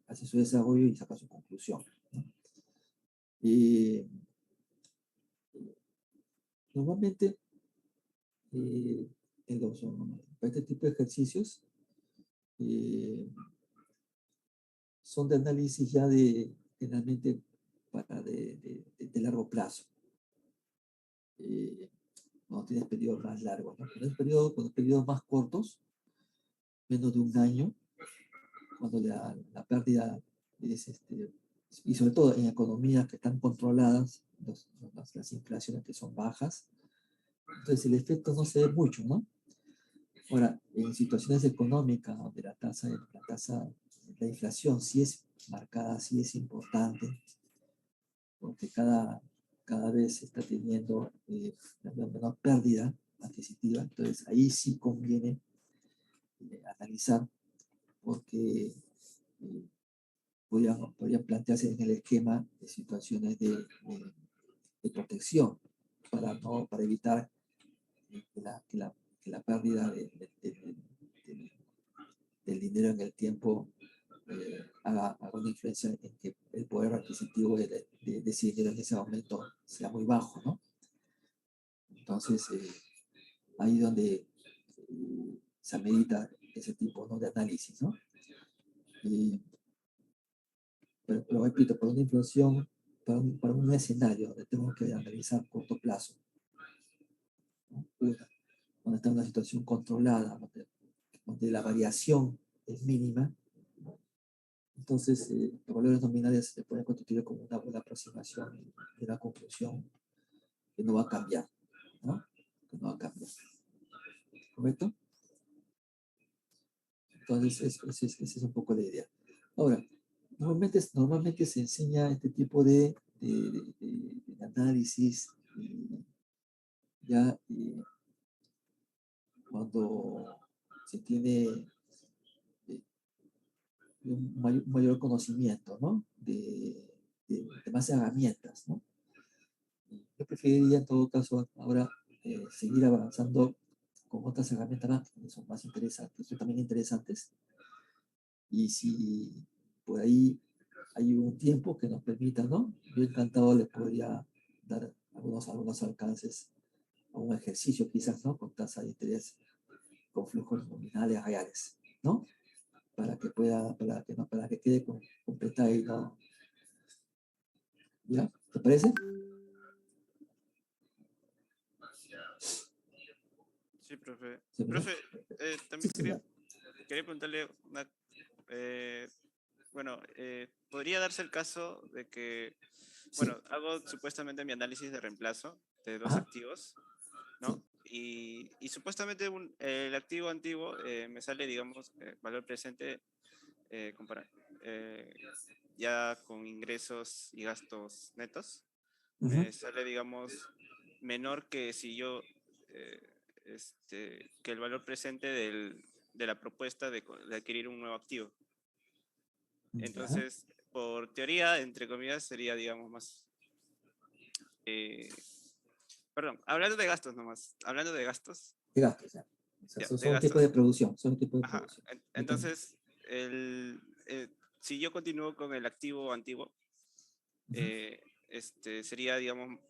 hace su desarrollo y saca su conclusión, ¿no? Y normalmente, para este tipo de ejercicios, eh, son de análisis ya generalmente de largo plazo. No tienes periodos más largos, ¿no? Cuando periodos más cortos, menos de un año, cuando la pérdida es, y sobre todo en economías que están controladas, las inflaciones que son bajas, entonces el efecto no se ve mucho, ¿no? Ahora, en situaciones económicas donde la inflación sí es marcada, sí es importante, porque cada vez se está teniendo una menor pérdida adquisitiva, entonces ahí sí conviene analizar, porque podrían plantearse en el esquema de situaciones de protección para evitar que la pérdida del dinero en el tiempo haga una influencia en que el poder adquisitivo de ese dinero en ese momento sea muy bajo, ¿no? Entonces, ahí es donde se amerita ese tipo, ¿no?, de análisis, ¿no? Pero repito, para una inflación, para un escenario donde tengo que analizar corto plazo, ¿no?, donde está una situación controlada, donde la variación es mínima, entonces los valores nominales se pueden constituir como una buena aproximación y una conclusión que no va a cambiar, ¿no? Que no va a cambiar. ¿Correcto? Entonces, esa es un poco la idea. Ahora, normalmente se enseña este tipo de análisis ya cuando se tiene un mayor conocimiento, ¿no? De más herramientas, ¿no? Yo preferiría en todo caso ahora seguir avanzando con otras herramientas más que son más interesantes, son también interesantes. Y si por ahí hay un tiempo que nos permita, ¿no? Yo encantado les podría dar algunos alcances a un ejercicio quizás, ¿no? Con tasa de interés, con flujos nominales reales, ¿no? Para que quede completada y no. ¿Ya? ¿Te parece? Sí, profe. ¿Sí, Profe, sí, también sí, ya. quería preguntarle bueno, podría darse el caso de que, Sí. bueno, hago supuestamente mi análisis de reemplazo de dos Ajá. activos, Sí. ¿no? Y supuestamente el activo antiguo me sale, digamos, valor presente compara- eh, ya con ingresos y gastos netos, Ujú. me sale, digamos, menor que si yo, eh, que el valor presente de la propuesta de adquirir un nuevo activo. Ya. Entonces, por teoría, entre comillas, sería, digamos, más... eh, perdón, hablando de gastos nomás, hablando de gastos, De gastos, ya. O sea, ya, son, de son un tipo de gastos. producción, son un tipo de Ajá. producción. Entiendo. Entonces, si yo continúo con el activo antiguo, Ujú. sería, digamos,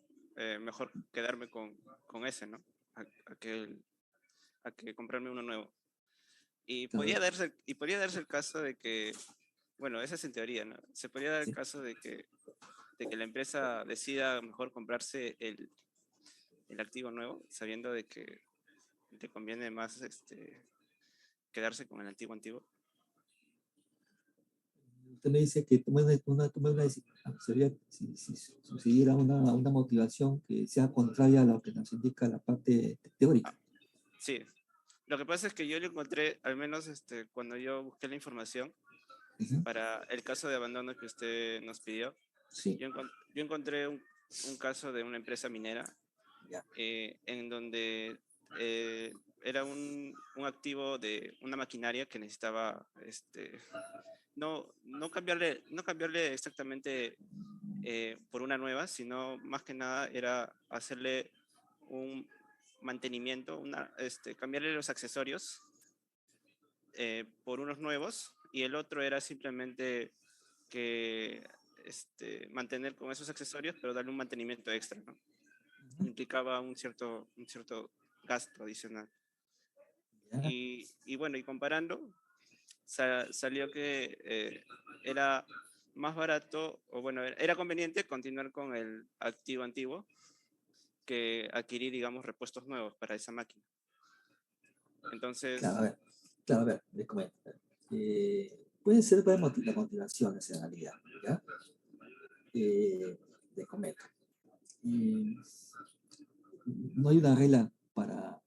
mejor quedarme con ese, ¿no? A que, a que comprarme uno nuevo. Claro, Y podría darse el caso de que, bueno, esa es en teoría, ¿no? Se podría dar el sí. caso de que la empresa decida mejor comprarse el activo nuevo, sabiendo de que le conviene más quedarse con el activo antiguo. Usted me dice que tome una decisión. Sería si sucediera una motivación que sea contraria a lo que nos indica la parte teórica. Ah, sí. Lo que pasa es que yo lo encontré, al menos cuando yo busqué la información Ujú. para el caso de abandono que usted nos pidió, Sí, yo encontré un caso de una empresa minera ya. en donde era un activo de una maquinaria que necesitaba no cambiarle exactamente por una nueva, sino más que nada era hacerle un mantenimiento, cambiarle los accesorios por unos nuevos, y el otro era simplemente que mantener con esos accesorios, pero darle un mantenimiento extra, ¿no? Implicaba un cierto gasto adicional. Ya. Y bueno, y comparando, salió que era más barato, o bueno, era conveniente continuar con el activo antiguo que adquirir, digamos, repuestos nuevos para esa máquina. Entonces, Claro, a ver, les comento. Pueden ser varias motivaciones en realidad, ¿ya? Les comento. No hay una regla para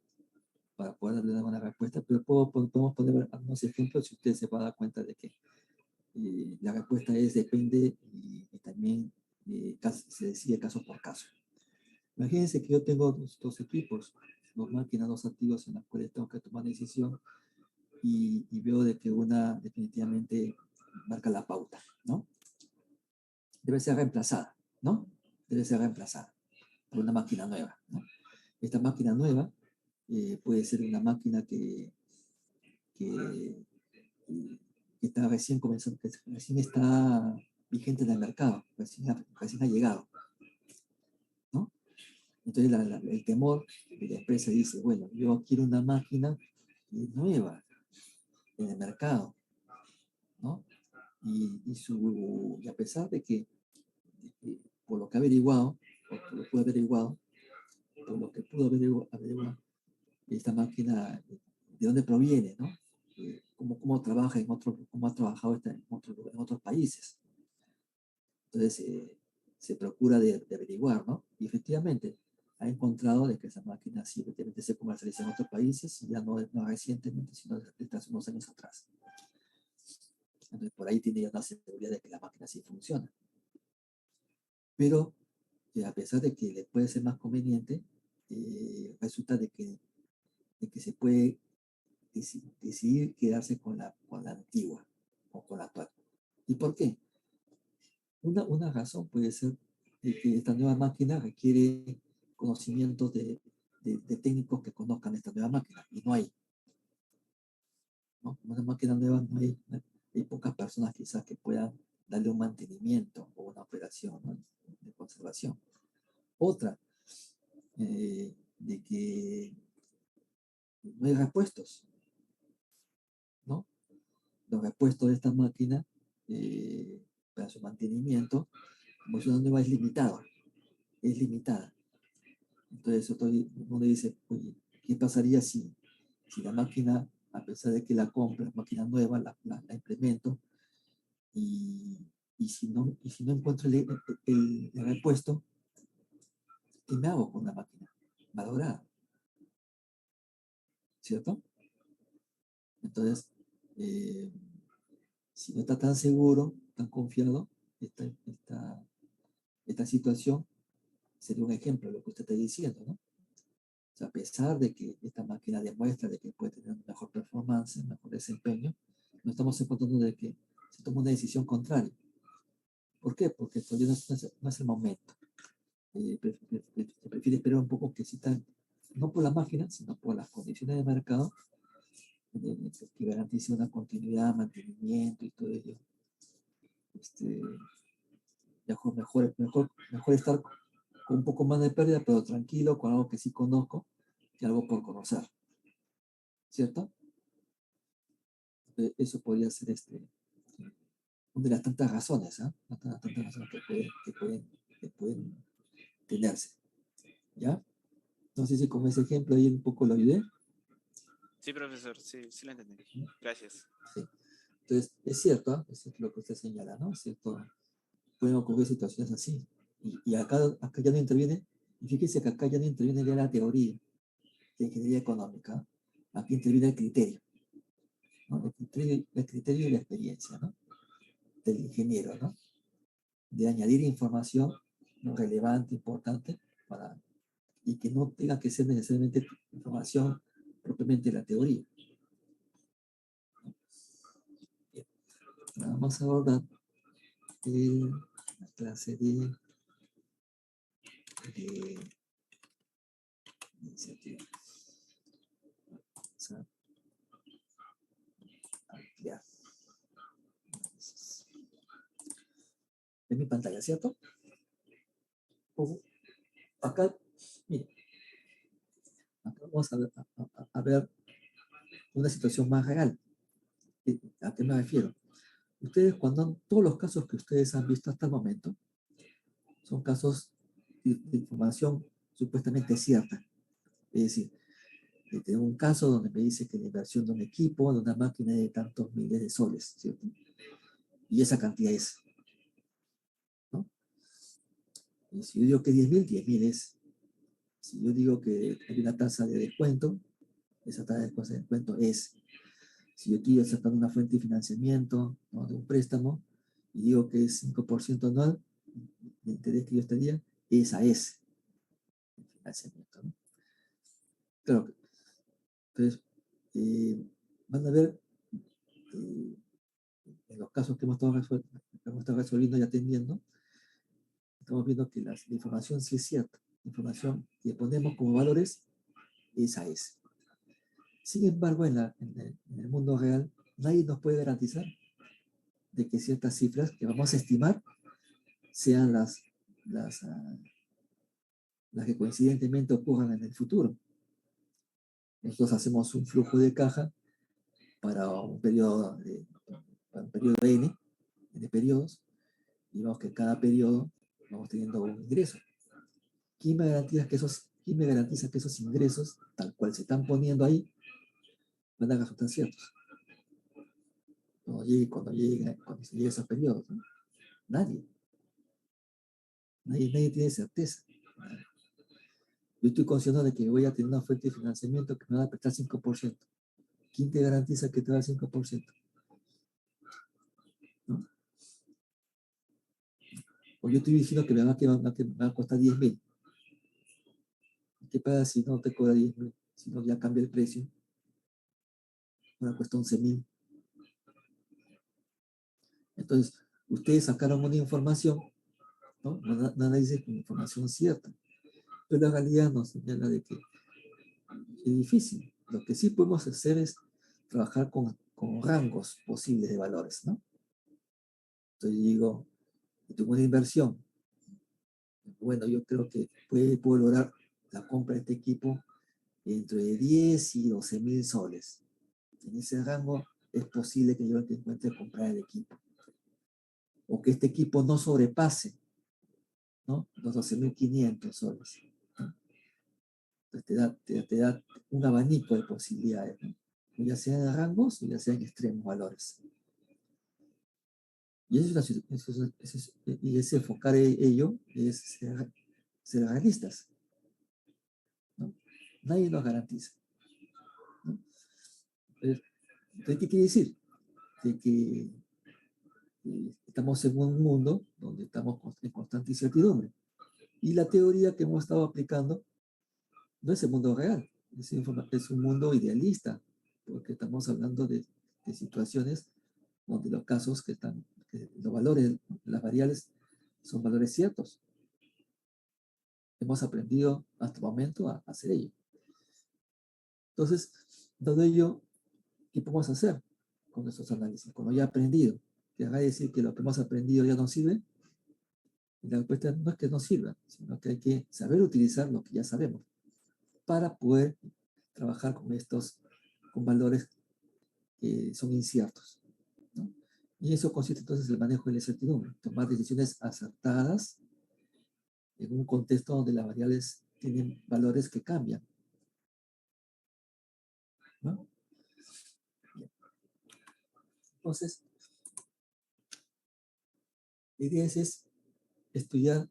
poder darle una buena respuesta, pero podemos poner algunos ejemplos si ustedes se van a dar cuenta de que la respuesta es depende y también se decide caso por caso. Imagínense que yo tengo dos equipos, dos máquinas, dos activos en las cuales tengo que tomar decisión y veo de que una definitivamente marca la pauta, ¿no? Debe ser reemplazada, ¿no? Debe ser reemplazada por una máquina nueva, ¿no? Esta máquina nueva puede ser una máquina que está recién comenzando, que recién está vigente en el mercado, recién ha llegado, ¿no? Entonces el temor de la empresa dice, bueno, yo quiero una máquina nueva en el mercado, ¿no? Y a pesar de que, por lo que ha averiguado, por lo que pudo averiguado, por lo que pudo averiguar, esta máquina, ¿de dónde proviene, no? Cómo trabaja cómo ha trabajado en otros países. Entonces, se procura de averiguar, ¿no? Y efectivamente, ha encontrado de que esa máquina sí efectivamente se comercializa en otros países, ya no recientemente, sino desde hace unos años atrás. Entonces, por ahí tiene ya una seguridad de que la máquina sí funciona. Pero, a pesar de que le puede ser más conveniente, resulta de que se puede decidir quedarse con la antigua o con la actual. ¿Y por qué? Una razón puede ser de que esta nueva máquina requiere conocimientos de técnicos que conozcan esta nueva máquina, y no hay, ¿no? Una máquina nueva no hay, hay pocas personas quizás que puedan darle un mantenimiento o una operación, ¿no?, de conservación. Otra, de que no hay repuestos, ¿no? Los repuestos de esta máquina para su mantenimiento, como es una nueva, es limitado, es limitada. Entonces uno dice, oye, ¿qué pasaría si la máquina, a pesar de que la compro, la máquina nueva, la implemento, y si no encuentro el repuesto, ¿qué me hago con la máquina valorada? ¿Cierto? Entonces, si no está tan seguro, tan confiado, esta situación sería un ejemplo de lo que usted está diciendo, ¿no? O sea, a pesar de que esta máquina demuestra de que puede tener una mejor performance, un mejor desempeño, no estamos encontrando de que se toma una decisión contraria. ¿Por qué? Porque todavía no es el momento. Se prefiere esperar un poco que existan, no por la máquina, sino por las condiciones de mercado, que garantice una continuidad, mantenimiento y todo ello. Mejor estar con un poco más de pérdida, pero tranquilo, con algo que sí conozco, que algo por conocer. ¿Cierto? Eso podría ser una de las tantas razones, ¿eh? Tantas razones que pueden tenerse. ¿Ya? No sé si con ese ejemplo ahí un poco lo ayudé. sí, profesor, sí lo entendí. Gracias. Sí. Entonces, es cierto, ¿eh? Es cierto lo que usted señala, ¿no? Es cierto, pueden ocurrir situaciones así. Y acá ya no interviene, y fíjese que acá ya no interviene ya la teoría de ingeniería económica. Aquí interviene el criterio, ¿no? El criterio y la experiencia, ¿no?, del ingeniero, ¿no?, de añadir información, ¿no?, relevante, importante, y que no tenga que ser necesariamente información propiamente de la teoría. Bien. Vamos a abordar la clase de iniciativa. Vamos a ampliar. En mi pantalla, ¿cierto? Acá, mire, acá vamos a ver una situación más real. ¿A qué me refiero? Ustedes, todos los casos que ustedes han visto hasta el momento, son casos de información supuestamente cierta. Es decir, tengo un caso donde me dice que la inversión de un equipo, de una máquina de tantos miles de soles, ¿cierto? Y esa cantidad es, ¿no? Y si yo digo que 10.000 es. Si yo digo que hay una tasa de descuento, esa tasa de descuento es. Si yo estoy sacando una fuente de financiamiento, ¿no?, de un préstamo, y digo que es 5% anual, el interés que yo estaría, esa es el financiamiento, ¿no? Claro, entonces, van a ver, en los casos que hemos estado resolviendo y atendiendo, estamos viendo que la información sí es cierta. La información que ponemos como valores, esa es. Sin embargo, en el mundo real, nadie nos puede garantizar de que ciertas cifras que vamos a estimar sean las que coincidentemente ocurran en el futuro. Nosotros hacemos un flujo de caja para un periodo N de periodos, y vemos que cada periodo vamos teniendo un ingreso. ¿Quién me garantiza que esos ingresos, tal cual se están poniendo ahí, van a resultar ciertos cuando se llegue a esos periodos, ¿no? Nadie tiene certeza. Yo estoy consciente de que voy a tener una fuente de financiamiento que me va a prestar 5%. ¿Quién te garantiza que te va a dar 5%? ¿No? O yo estoy diciendo que me va a costar 10.000. ¿Qué pasa si no te cobra 10.000? Si no, ya cambia el precio. Ahora cuesta 11.000. Entonces, ustedes sacaron una información, ¿no? Nada dice que información cierta. Pero la realidad nos señala de que es difícil. Lo que sí podemos hacer es trabajar con rangos posibles de valores, ¿no? Entonces digo, tengo una inversión. Bueno, yo creo que puedo lograr la compra de este equipo entre 10 y 12.000 soles. En ese rango es posible que yo encuentre comprar el equipo. O que este equipo no sobrepase, ¿no?, los 12.500 soles, ¿no? Entonces te da un abanico de posibilidades, ¿no?, ya sea en rangos o ya sea en extremos valores. Y es enfocar ello, es ser realistas, ¿no? Nadie nos garantiza, ¿no? Entonces, ¿qué quiere decir? De que estamos en un mundo donde estamos en constante incertidumbre. Y la teoría que hemos estado aplicando no es el mundo real, es un mundo idealista, porque estamos hablando de situaciones donde los casos que los valores, las variables, son valores ciertos. Hemos aprendido hasta el momento a hacer ello. Entonces, dado ello, ¿qué podemos hacer con nuestros análisis? Cuando ya he aprendido, ¿te haga decir que lo que hemos aprendido ya no sirve? Y la respuesta no es que no sirva, sino que hay que saber utilizar lo que ya sabemos para poder trabajar con valores que son inciertos, ¿no? Y eso consiste entonces en el manejo de la incertidumbre, tomar decisiones acertadas en un contexto donde las variables tienen valores que cambian, ¿no? Entonces, la idea es estudiar,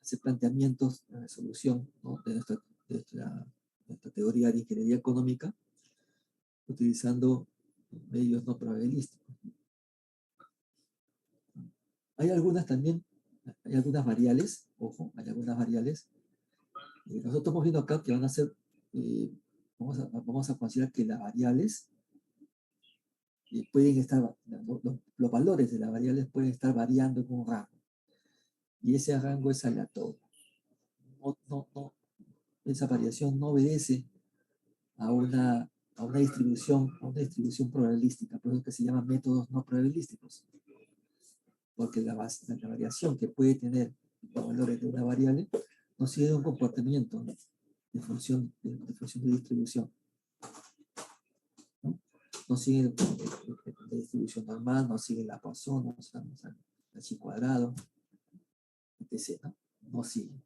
hacer planteamientos de resolución, ¿no?, de nuestra teoría de ingeniería económica, utilizando medios no probabilísticos. Hay algunas variables, ojo, hay algunas variables. Nosotros estamos viendo acá que van a ser, vamos a considerar que las variables y pueden estar, los valores de las variables pueden estar variando con un rango. Y ese rango es aleatorio. Esa variación no obedece a una distribución probabilística, por eso que se llaman métodos no probabilísticos. Porque la variación que puede tener los valores de una variable no sigue un comportamiento de función de distribución. No sigue la distribución normal, no sigue la Poisson, no sigue el chi cuadrado, etc. No sigue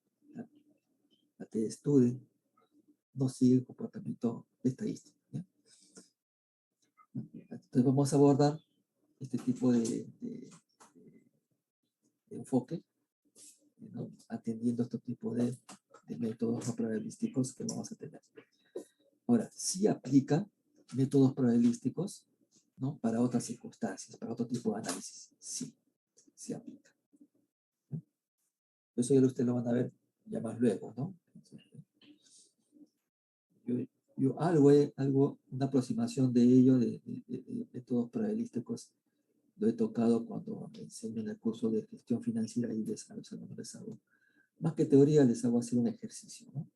la T de Student, no sigue el comportamiento estadístico. ¿Ya? Entonces vamos a abordar este tipo de enfoque, ¿no? Atendiendo estos tipos de métodos no probabilísticos que vamos a tener. Ahora, sí aplica métodos probabilísticos, ¿no? Para otras circunstancias, para otro tipo de análisis. Sí aplica. ¿No? Eso ya ustedes lo van a ver ya más luego, ¿no? Una aproximación de ello, de métodos probabilísticos, lo he tocado cuando enseño en el curso de gestión financiera y les hago, más que teoría, les hago hacer un ejercicio, ¿no?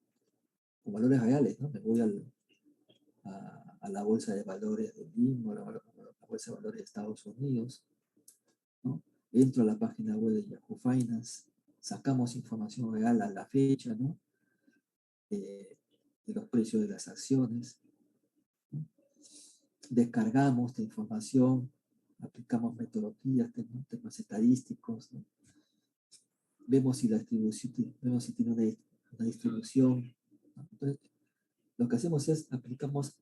Con valores reales, ¿no? Me voy a la bolsa de valores de Lima, a la bolsa de valores de Estados Unidos, ¿no? Entro a la página web de Yahoo Finance, sacamos información real a la fecha, ¿no? De los precios de las acciones, ¿no? Descargamos esta información, aplicamos metodologías, temas estadísticos, ¿no? Vemos si la distribución, vemos si tiene una distribución, ¿no? Entonces, lo que hacemos es aplicamos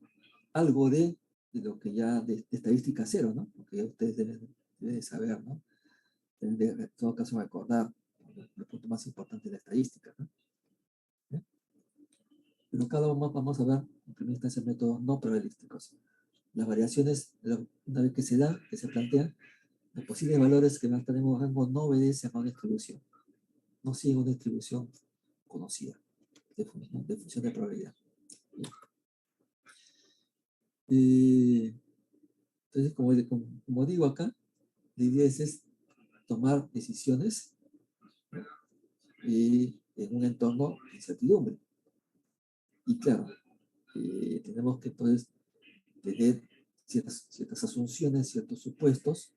algo de lo que ya de estadística cero, ¿no? Porque ya ustedes deben saber, ¿no? Deben de, en todo caso recordar el punto más importante de la estadística, ¿no? ¿Eh? Pero cada uno vamos a ver en primera instancia métodos no probabilísticos. Las variaciones, una vez que se plantean, los posibles valores que van a estar en un rango no obedecen a una distribución, no siguen una distribución conocida de función de probabilidad. Entonces, como digo acá, la idea es tomar decisiones, ¿no? En un entorno de incertidumbre. Y claro, tenemos que entonces tener ciertas asunciones, ciertos supuestos.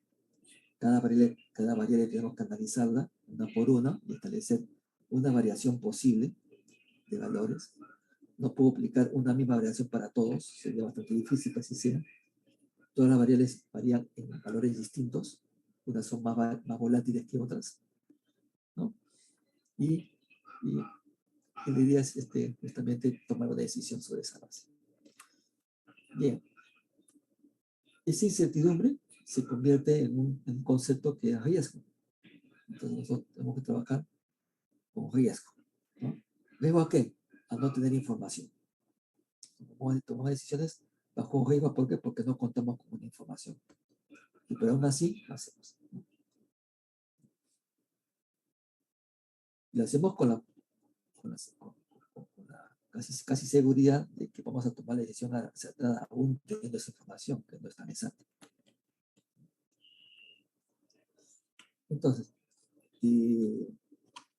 Cada variable tenemos que analizarla una por una y establecer una variación posible de valores. No puedo aplicar una misma variación para todos, sería bastante difícil que así sea. Todas las variables varían en valores distintos, unas son más volátiles que otras, ¿no? Y la idea es justamente tomar una decisión sobre esa base. Bien, esa incertidumbre se convierte en un concepto que es riesgo. Entonces nosotros tenemos que trabajar con riesgo, ¿no? ¿Riesgo a qué? A no tener información. Tomamos decisiones bajo riesgo, ¿por qué? Porque no contamos con una información. Pero aún así, lo hacemos, ¿no? Y lo hacemos con la casi seguridad de que vamos a tomar la decisión acertada aún teniendo esa información que no es tan exacta. Entonces,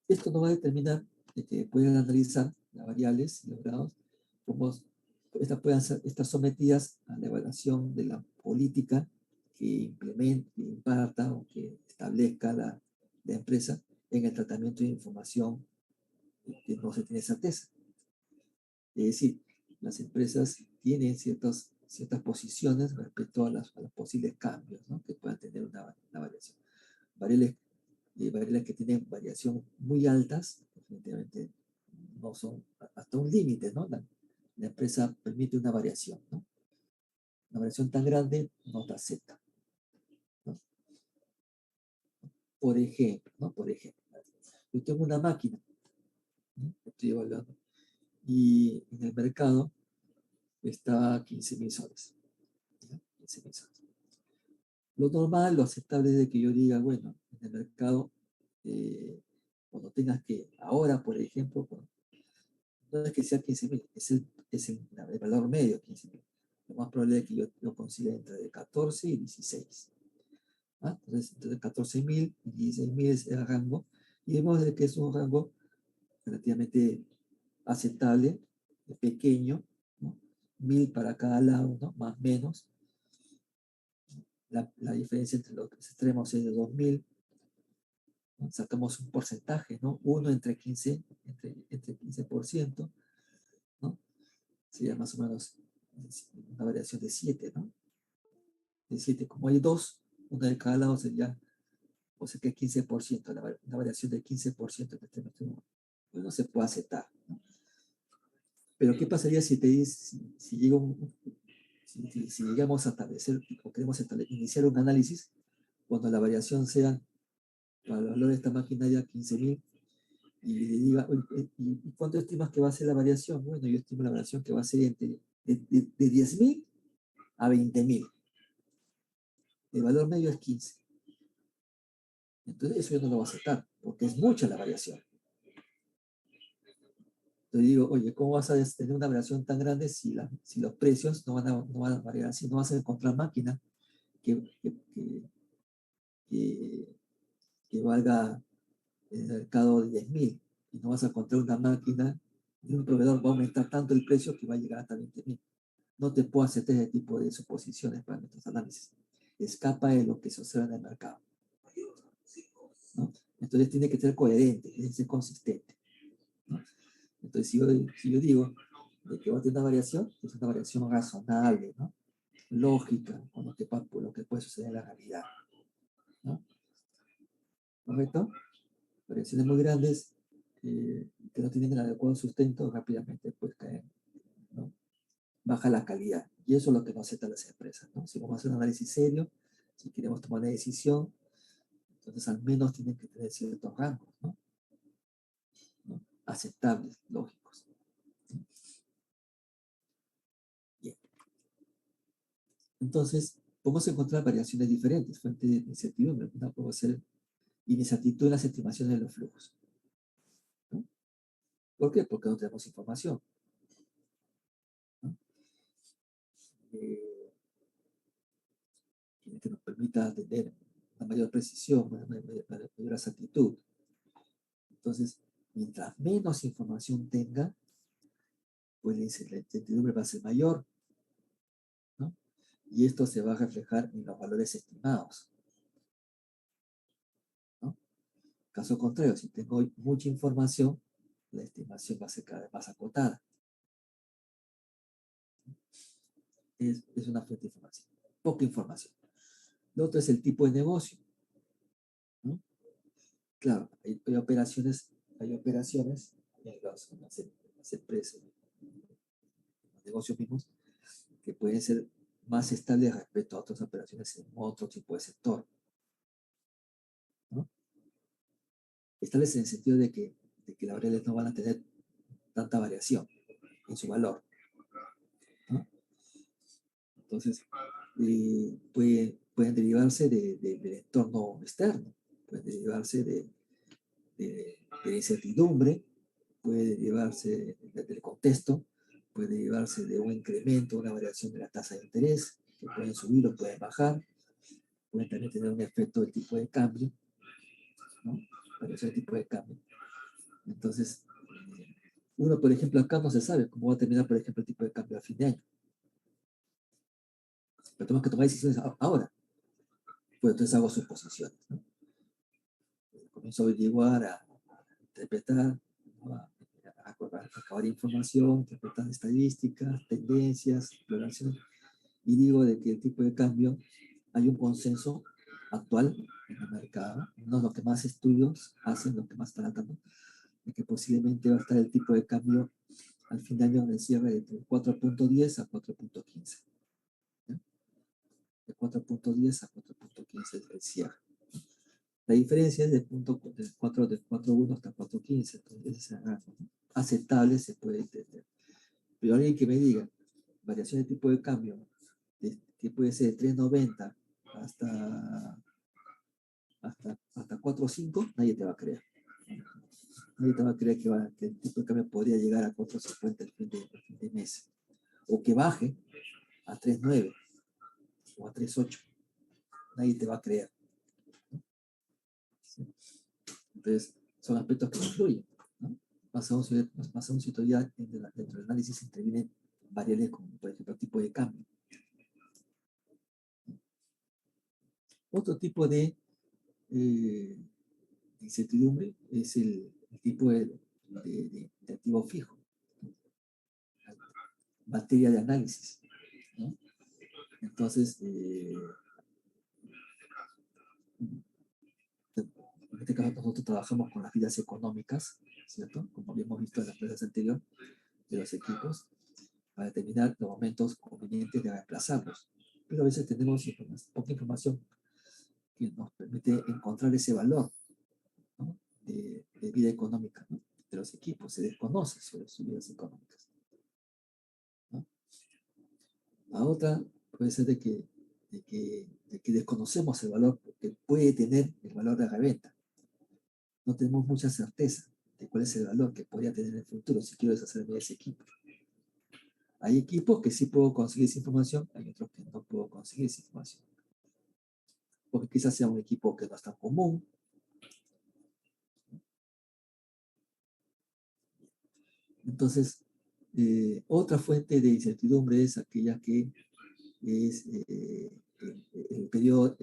esto nos va a determinar de que pueden analizar las variables y los grados, como estas puedan estar sometidas a la evaluación de la política que implemente, que imparta o que establezca la empresa en el tratamiento de información que no se tiene certeza. Es decir, las empresas tienen ciertas posiciones respecto a los posibles cambios, ¿no? Que puedan tener una variación. Variables que tienen variación muy altas, definitivamente no son hasta un límite, ¿no? La empresa permite una variación, ¿no? Una variación tan grande no te acepta, ¿no? Por ejemplo, ¿no? Yo tengo una máquina, ¿no? Estoy evaluando, y en el mercado está a 15.000 soles, ¿no? 15.000 soles. Lo normal, lo aceptable es de que yo diga, bueno, en el mercado, cuando tengas que, ahora, por ejemplo, no es que sea 15.000, es el valor medio 15.000. lo más probable es que yo lo consiga entre 14 y 16. ¿Ah? Entonces, entre 14.000 y 16.000 es el rango, y vemos de que es un rango relativamente aceptable, pequeño, ¿no? 1.000 para cada lado, ¿no? Más o menos. La diferencia entre los extremos es de 2.000. ¿No? Sacamos un porcentaje, ¿no? 1 entre 15%, entre 15%, ¿no? Sería más o menos una variación de 7, ¿no? De 7, como hay 2, una de cada lado sería, o sea que 15%, una variación de 15% en este extremo. Pues no se puede aceptar, ¿no? Pero ¿qué pasaría si te dice, si llegamos a establecer o queremos iniciar un análisis cuando la variación sea para los valores de esta maquinaria 15.000 y le diga, ¿y cuánto estimas que va a ser la variación? Bueno, yo estimo la variación que va a ser entre de 10.000 a 20.000. El valor medio es 15. Entonces eso yo no lo voy a aceptar, porque es mucha la variación. Entonces digo, oye, ¿cómo vas a tener una variación tan grande si los precios no van a variar así? No vas a encontrar máquina que valga en el mercado de 10.000. Y no vas a encontrar una máquina de un proveedor va a aumentar tanto el precio que va a llegar hasta 20.000. No te puedo aceptar ese tipo de suposiciones para nuestros análisis. Escapa de lo que se observa en el mercado, ¿no? Entonces tiene que ser coherente, tiene que ser consistente, ¿no? Entonces si yo digo de que va a tener una variación, es una variación razonable, ¿no? Lógica, con lo que puede suceder en la realidad, ¿no? ¿Correcto? Variaciones muy grandes que no tienen el adecuado sustento rápidamente pues caen, ¿no? Baja la calidad. Y eso es lo que no aceptan las empresas, ¿no? Si vamos a hacer un análisis serio, si queremos tomar una decisión, entonces al menos tienen que tener ciertos rangos, ¿no? ¿No? Aceptables, lógicos. Bien. Entonces, podemos encontrar variaciones diferentes, fuente de incertidumbre. Una puede ser inexactitud en las estimaciones de los flujos, ¿no? ¿Por qué? Porque no tenemos información, ¿no? Que nos permita tener una mayor precisión, una mayor exactitud. Entonces, mientras menos información tenga, pues la incertidumbre va a ser mayor, ¿no? Y esto se va a reflejar en los valores estimados, ¿no? Caso contrario, si tengo mucha información, la estimación va a ser cada vez más acotada. Es una fuente de información, poca información. Lo otro es el tipo de negocio, ¿no? Claro, hay operaciones en las empresas, en los negocios mismos, que pueden ser más estables respecto a otras operaciones en otro tipo de sector, ¿no? Estables en el sentido de que las variables no van a tener tanta variación en su valor, ¿no? Entonces, pueden derivarse del entorno externo, pueden derivarse de la incertidumbre, puede derivarse del contexto, puede derivarse de un incremento, una variación de la tasa de interés, que pueden subir o pueden bajar, pueden también tener un efecto del tipo de cambio, ¿no? Variación del tipo de cambio. Entonces, uno, por ejemplo, acá no se sabe cómo va a terminar, por ejemplo, el tipo de cambio a fin de año. Pero tenemos que tomar decisiones ahora. Pues entonces hago suposiciones, ¿no? Comienzo a averiguar, a interpretar, ¿no? A acabar información, interpretar estadísticas, tendencias, exploración, y digo de que el tipo de cambio, hay un consenso actual en el mercado, no es lo que más estudios hacen, lo que más están tratando, de que posiblemente va a estar el tipo de cambio al fin de año en el cierre de 4.10 a 4.15. De 4.10 a 4.15 el cierre. La diferencia es de 4.1 hasta 4.15, entonces ese rango, ¿no? Aceptable se puede entender. Pero alguien que me diga, variación de tipo de cambio, que puede ser de 3.90 hasta 4.5, nadie te va a creer. Nadie te va a creer que el tipo de cambio podría llegar a 4.50 el fin de mes. O que baje a 3.9 o a 3.8. Nadie te va a creer. ¿Sí? Entonces, son aspectos que influyen, ¿no? Más aún si todavía dentro del análisis intervienen variables como, por ejemplo, el tipo de cambio. Otro tipo de incertidumbre es el tipo de activo fijo, materia de análisis, ¿no? Entonces, en este caso nosotros trabajamos con las vidas económicas, ¿cierto? Como habíamos visto en las clases anteriores de los equipos, para determinar los momentos convenientes de reemplazarlos. Pero a veces tenemos poca información que nos permite encontrar ese valor, ¿no? de vida económica, ¿no? De los equipos. Se desconoce sobre sus vidas económicas, ¿no? La otra puede ser de que desconocemos el valor que puede tener el valor de reventa. No tenemos mucha certeza de cuál es el valor que podría tener en el futuro si quiero deshacerme de ese equipo. Hay equipos que sí puedo conseguir esa información, hay otros que no puedo conseguir esa información. Porque quizás sea un equipo que no es tan común. Entonces, otra fuente de incertidumbre es aquella que es el periodo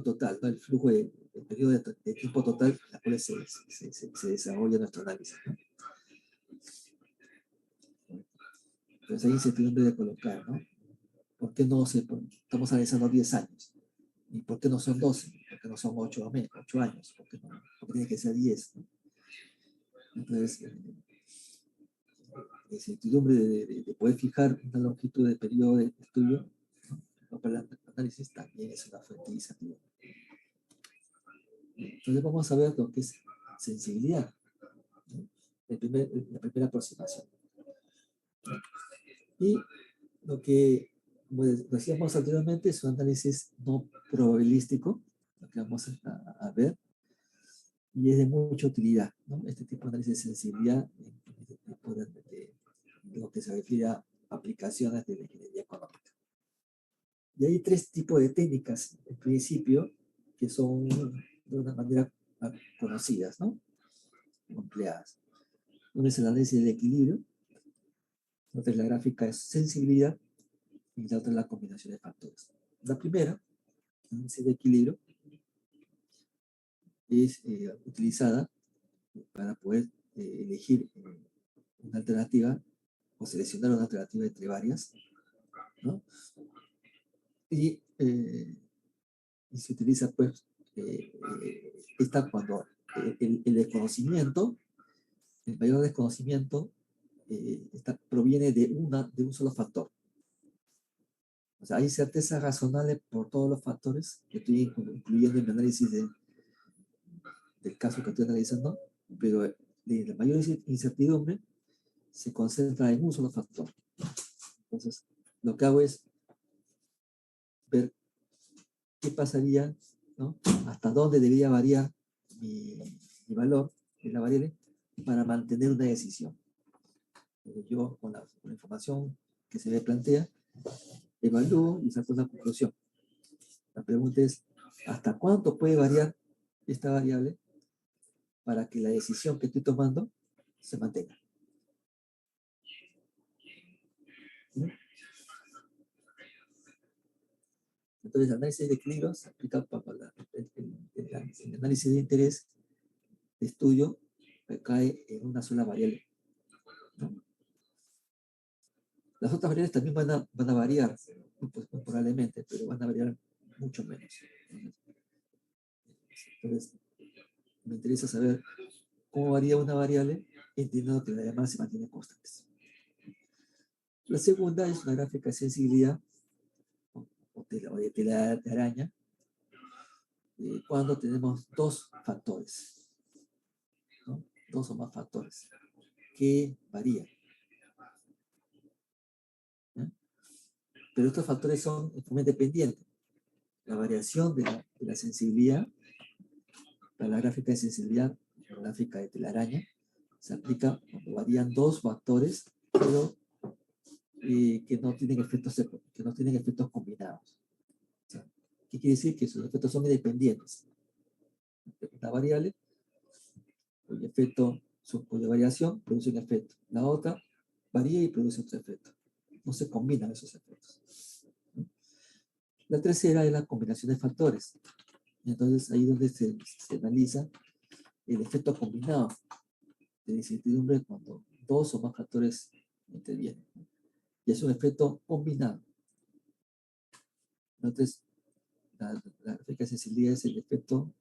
total, ¿no? El flujo el periodo de tiempo total en la cual se desarrolla nuestro análisis, ¿no? Entonces hay incertidumbre de colocar, ¿no? ¿Por qué no estamos analizando 10 años? ¿Y por qué no son 12? ¿Por qué no son 8 años? ¿Por qué tiene que ser 10? ¿No? Entonces, la incertidumbre de poder fijar una longitud de periodo de estudio, ¿no? Para el análisis también es una fuente de incertidumbre. Entonces vamos a ver lo que es sensibilidad, ¿no? La primera aproximación. Y lo que, como decíamos anteriormente, es un análisis no probabilístico, lo que vamos a ver, y es de mucha utilidad, ¿no? Este tipo de análisis de sensibilidad de lo que se refiere a aplicaciones de la ingeniería económica. Y hay tres tipos de técnicas, en principio, que son de una manera conocidas, ¿no? Empleadas. Uno es el análisis del equilibrio, otra es la gráfica de sensibilidad y la otra es la combinación de factores. La primera, el análisis de equilibrio, es utilizada para poder elegir una alternativa o seleccionar una alternativa entre varias, ¿no? Y se utiliza, pues, esta cuando el desconocimiento, el mayor desconocimiento, proviene de un solo factor. O sea, hay certeza razonable por todos los factores que estoy incluyendo en mi análisis del caso que estoy analizando, pero la mayor incertidumbre se concentra en un solo factor. Entonces, lo que hago es ver qué pasaría, ¿no? Hasta dónde debería variar mi valor de la variable para mantener una decisión. Entonces, yo, con la información que se me plantea, evalúo y saco una conclusión. La pregunta es, ¿hasta cuánto puede variar esta variable para que la decisión que estoy tomando se mantenga? ¿Sí? Entonces, el análisis de equilibrio se aplica para el análisis de interés de estudio recae en una sola variable, ¿no? Las otras variables también van a variar, pues, probablemente, pero van a variar mucho menos. Entonces, me interesa saber cómo varía una variable, entendiendo que las demás se mantienen constantes. La segunda es una gráfica de sensibilidad o de tela de araña, cuando tenemos dos factores, ¿no? Dos o más factores que varían, ¿no? Pero estos factores son independientes. La variación de la sensibilidad, para la gráfica de sensibilidad, la gráfica de telaraña, se aplica cuando varían dos factores, pero que no tienen efectos combinados. O sea, ¿qué quiere decir? Que sus efectos son independientes. Una variable cuyo efecto, cuya variación produce un efecto. La otra varía y produce otro efecto. No se combinan esos efectos. La tercera es la combinación de factores. Entonces, ahí es donde se analiza el efecto combinado de incertidumbre cuando dos o más factores intervienen. Y es un efecto combinado. Entonces, la gráfica de sensibilidad es el efecto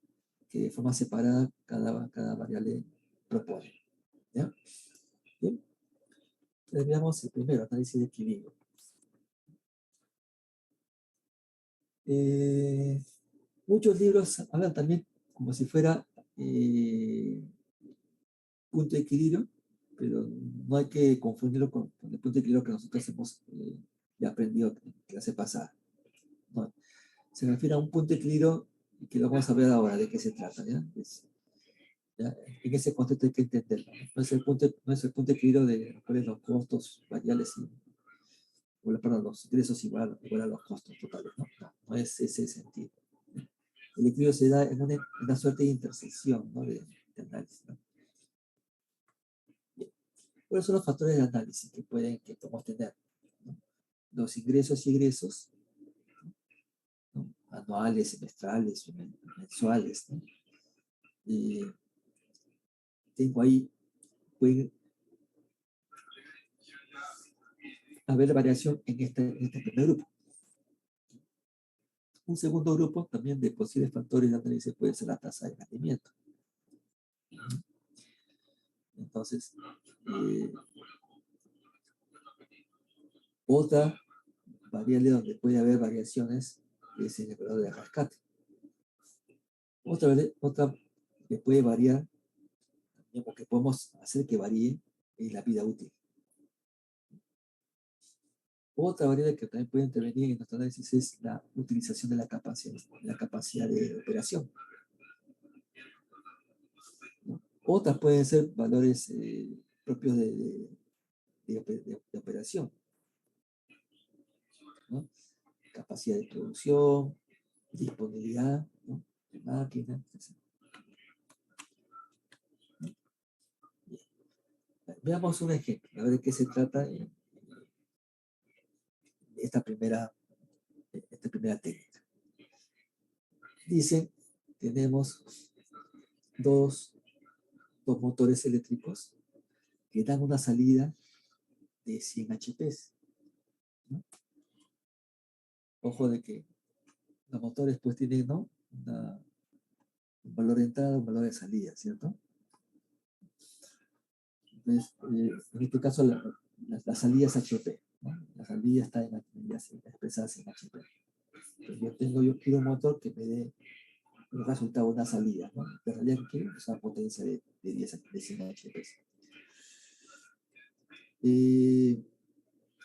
que de forma separada cada variable propone. ¿Ya? Bien. Entonces, veamos el primero, análisis de equilibrio. Muchos libros hablan también como si fuera punto de equilibrio, pero no hay que confundirlo con el punto de equilibrio que nosotros hemos ya aprendido en clase pasada. No, se refiere a un punto de equilibrio que lo vamos a ver ahora de qué se trata. ¿Ya? ¿Ya? En ese contexto hay que entenderlo. No es el punto de equilibrio de cuáles los costos variables perdón, los ingresos igual a los costos totales. No es ese sentido. El equilibrio se da en una suerte de intersección, ¿no? de análisis. ¿No? ¿Cuáles son los factores de análisis que podemos tener? ¿No? Los ingresos y egresos, ¿no? Anuales, semestrales, mensuales. ¿No? Tengo ahí, puede haber variación en este primer grupo. Un segundo grupo también de posibles factores de análisis puede ser la tasa de rendimiento. Entonces, otra variable donde puede haber variaciones es el valor de rescate. Otra que puede variar, o que podemos hacer que varíe, es la vida útil. Otra variable que también puede intervenir en nuestro análisis es la utilización de la capacidad de operación. ¿No? Otras pueden ser valores propios de operación. ¿No? Capacidad de producción, disponibilidad, ¿no? de máquinas, etc. Veamos un ejemplo, a ver de qué se trata esta primera técnica. Dice, tenemos dos motores eléctricos que dan una salida de 100 HP. ¿No? Ojo de que los motores pues tienen, ¿no? un valor de entrada, un valor de salida, ¿cierto? Entonces, en este caso la salida es HP, ¿no? La salida está expresada en HP. Entonces yo quiero un motor que me dé un resultado, una salida, ¿no? La salida que quiero es una potencia de 100 HP.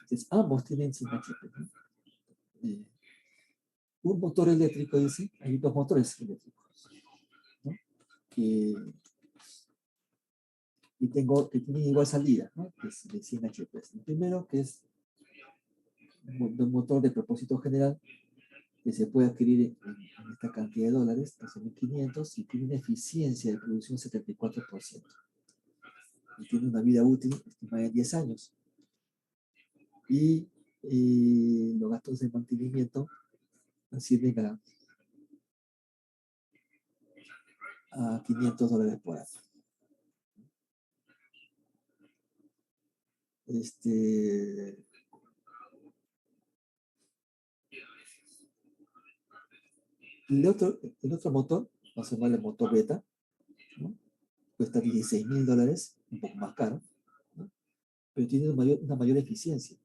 Entonces, ambos tienen 100 HP, ¿no? Un motor eléctrico, dice, hay dos motores eléctricos, ¿no? que tienen igual salida, ¿no? Que es de 100 HP. El primero, que es un motor de propósito general, que se puede adquirir en esta cantidad de dólares, 13.500, y tiene una eficiencia de producción 74%. Y tiene una vida útil estimada de 10 años. Y los gastos de mantenimiento ascienden a $500 por año. El otro motor, vamos a llamarle motor beta, ¿no? Cuesta $16.000, un poco más caro, ¿no? Pero tiene una mayor eficiencia,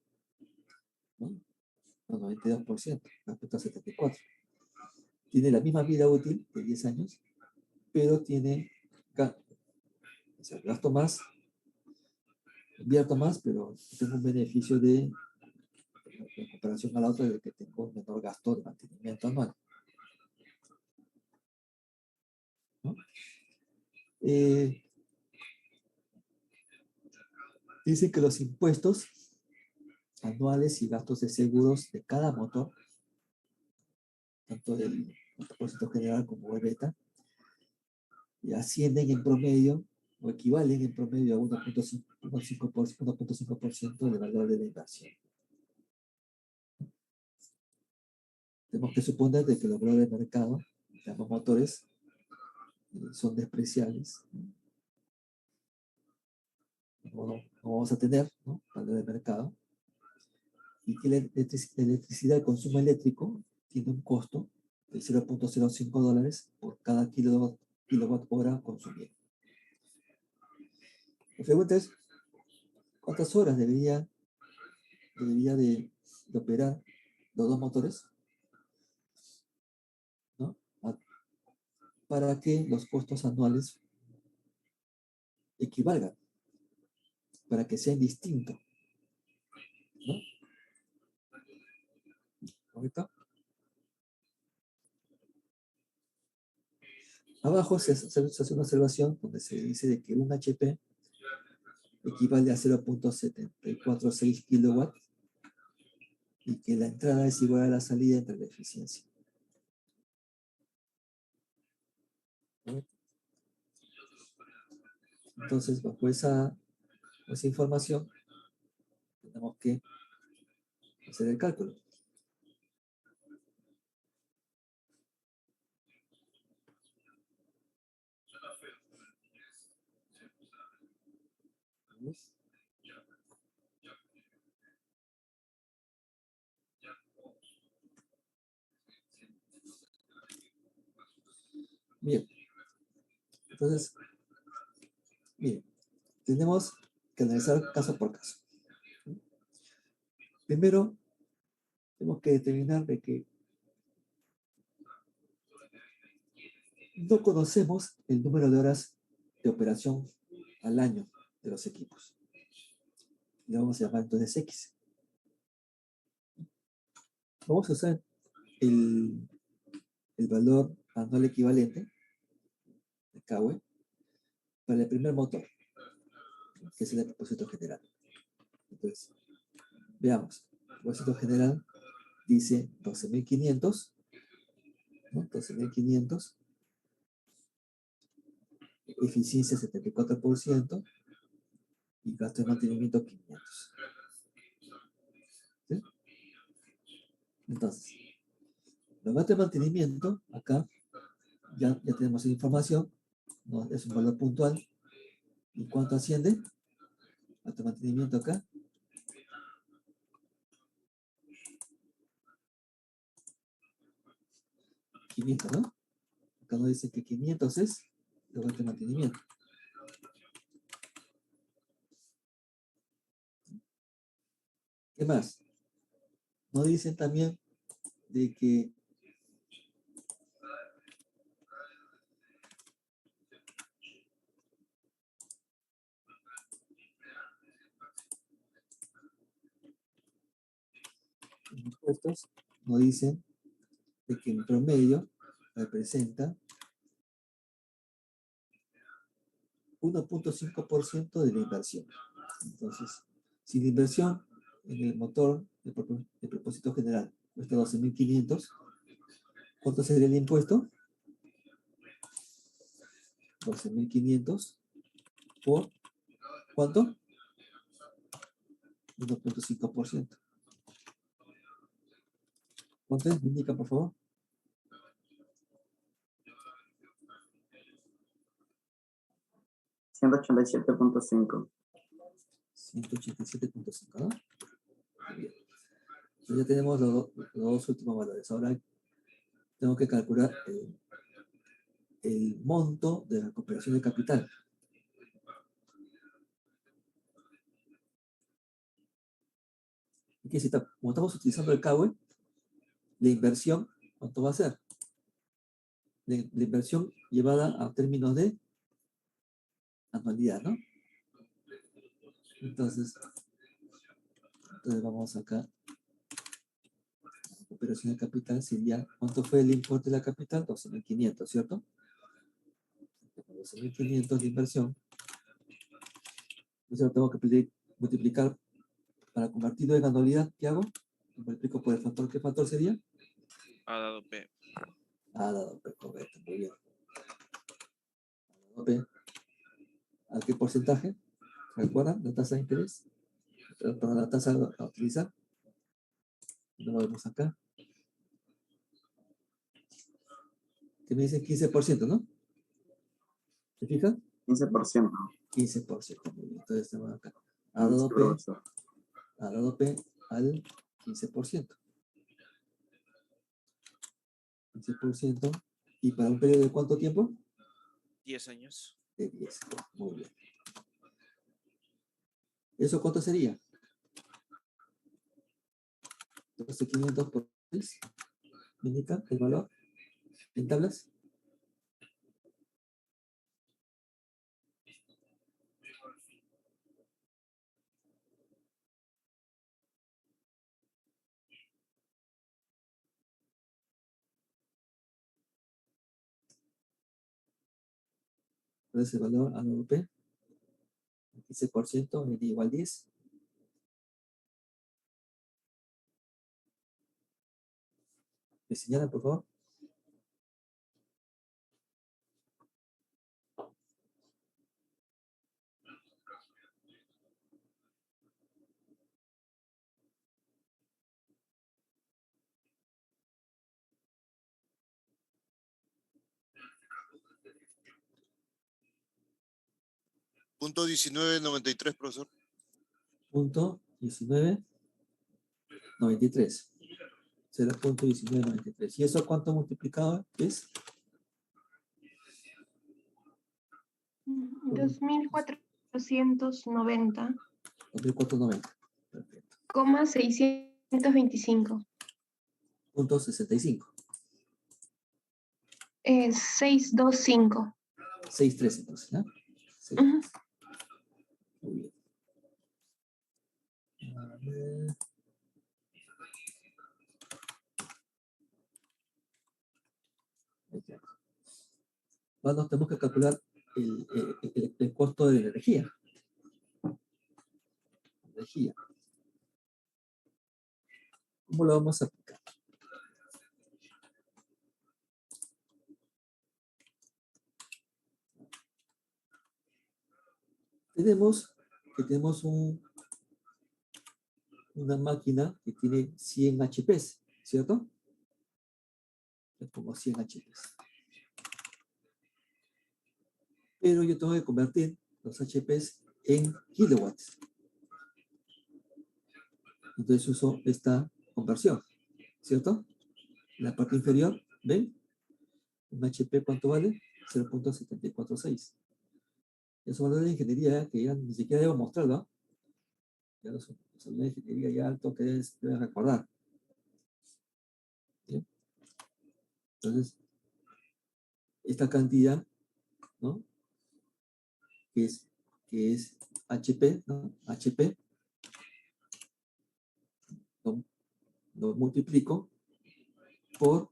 ¿no? Al 92% respecto a 74%. Tiene la misma vida útil de 10 años, pero tiene, o sea, gasto más, invierto más, pero tengo un beneficio en comparación a la otra, de que tengo un menor gasto de mantenimiento anual. ¿No? Dicen que los impuestos anuales y gastos de seguros de cada motor, tanto del propósito general como el beta, y ascienden en promedio o equivalen en promedio a 1.5% del valor de la inversión. Tenemos que suponer de que los valores de mercado de ambos motores son despreciables. No vamos a tener, ¿no?, valor de mercado. Y que la electricidad, el consumo eléctrico, tiene un costo de $0.05 por cada kilowatt hora consumido. La pregunta es, ¿cuántas horas debería de operar los dos motores, ¿no?, para que los costos anuales equivalgan, para que sean distintos, ¿no? ¿Correcto? Abajo se hace una observación donde se dice de que un HP equivale a 0.746 kilowatts y que la entrada es igual a la salida entre la eficiencia. Entonces, bajo esa información, tenemos que hacer el cálculo. Bien. Entonces, bien, tenemos que analizar caso por caso. Primero, tenemos que determinar de que no conocemos el número de horas de operación al año de los equipos. Le vamos a llamar entonces X. Vamos a usar el valor anual equivalente de KW para el primer motor, que es el propósito general. Entonces, veamos. El propósito general dice 12.500, ¿no? 12.500, eficiencia 74% y gasto de mantenimiento 500. ¿Sí? Entonces, los gastos de mantenimiento, acá ya tenemos información, ¿no? Es un valor puntual. ¿Y cuánto asciende? Gasto de mantenimiento acá. 500, ¿no? Acá nos dice que 500 es el gasto de mantenimiento. ¿Qué más? Nos dicen también de que los impuestos nos dicen de que en promedio representa 1.5% de la inversión. Entonces, si la inversión en el motor de propósito general cuesta 12.500, ¿cuánto sería el impuesto? 12.500 por ¿cuánto? 1.5%. ¿Cuánto es? Me indica, por favor. 187.5. 187.5, ¿no? Muy bien. Entonces ya tenemos los dos últimos valores. Ahora tengo que calcular el monto de la recuperación de capital. Aquí, como estamos utilizando el CAWE, la inversión, ¿cuánto va a ser? La inversión llevada a términos de anualidad, ¿no? Entonces vamos acá. La recuperación de capital sería, ¿cuánto fue el importe de la capital? 12.500, ¿cierto? 12.500 de inversión. Entonces lo tengo que multiplicar Para convertirlo en anualidad, ¿qué hago? Lo multiplico por el factor. ¿Qué factor sería? A dado P. A dado P, correcto, muy bien. A dado P. ¿A qué porcentaje? ¿Recuerdan la tasa de interés? Perdón, la tasa a utilizar. No lo vemos acá. Que me dice 15%, ¿no? ¿Se fijan? 15%. 15%. Muy bien. Entonces tenemos acá. A Sí, dado P, profesor. a dado P al 15%. 15%. ¿Y para un periodo de cuánto tiempo? 10 años. De 10. Muy bien. ¿Eso cuánto sería? 12.500 por 6. ¿Me indica el valor en tablas? ¿Cuál es el valor anual P? 15% es igual a 10. ¿Me señalan, por favor? Punto 1993, profesor. Punto 1993. 0.1993. ¿Y eso cuánto multiplicado es? 2.490,625. 2490. Perfecto. Punto 65. 625. 6.3 entonces, ¿no? Sí. Ujú. Muy bien. A ver. Ahí está. Bueno, tenemos que calcular el costo de la energía. ¿Cómo lo vamos a aplicar? Tenemos una máquina que tiene 100 HPs, ¿cierto? Le pongo 100 HPs. Pero yo tengo que convertir los HPs en kilowatts. Entonces uso esta conversión, ¿cierto? En la parte inferior, ¿ven? Un HP, ¿cuánto vale? 0.746. Esos valores de ingeniería que ya ni siquiera debo mostrarlo, ¿no? Ya los valores de ingeniería ya alto que deben recordar. ¿Bien? Entonces, esta cantidad, ¿no? Que es HP, ¿no? HP, lo multiplico por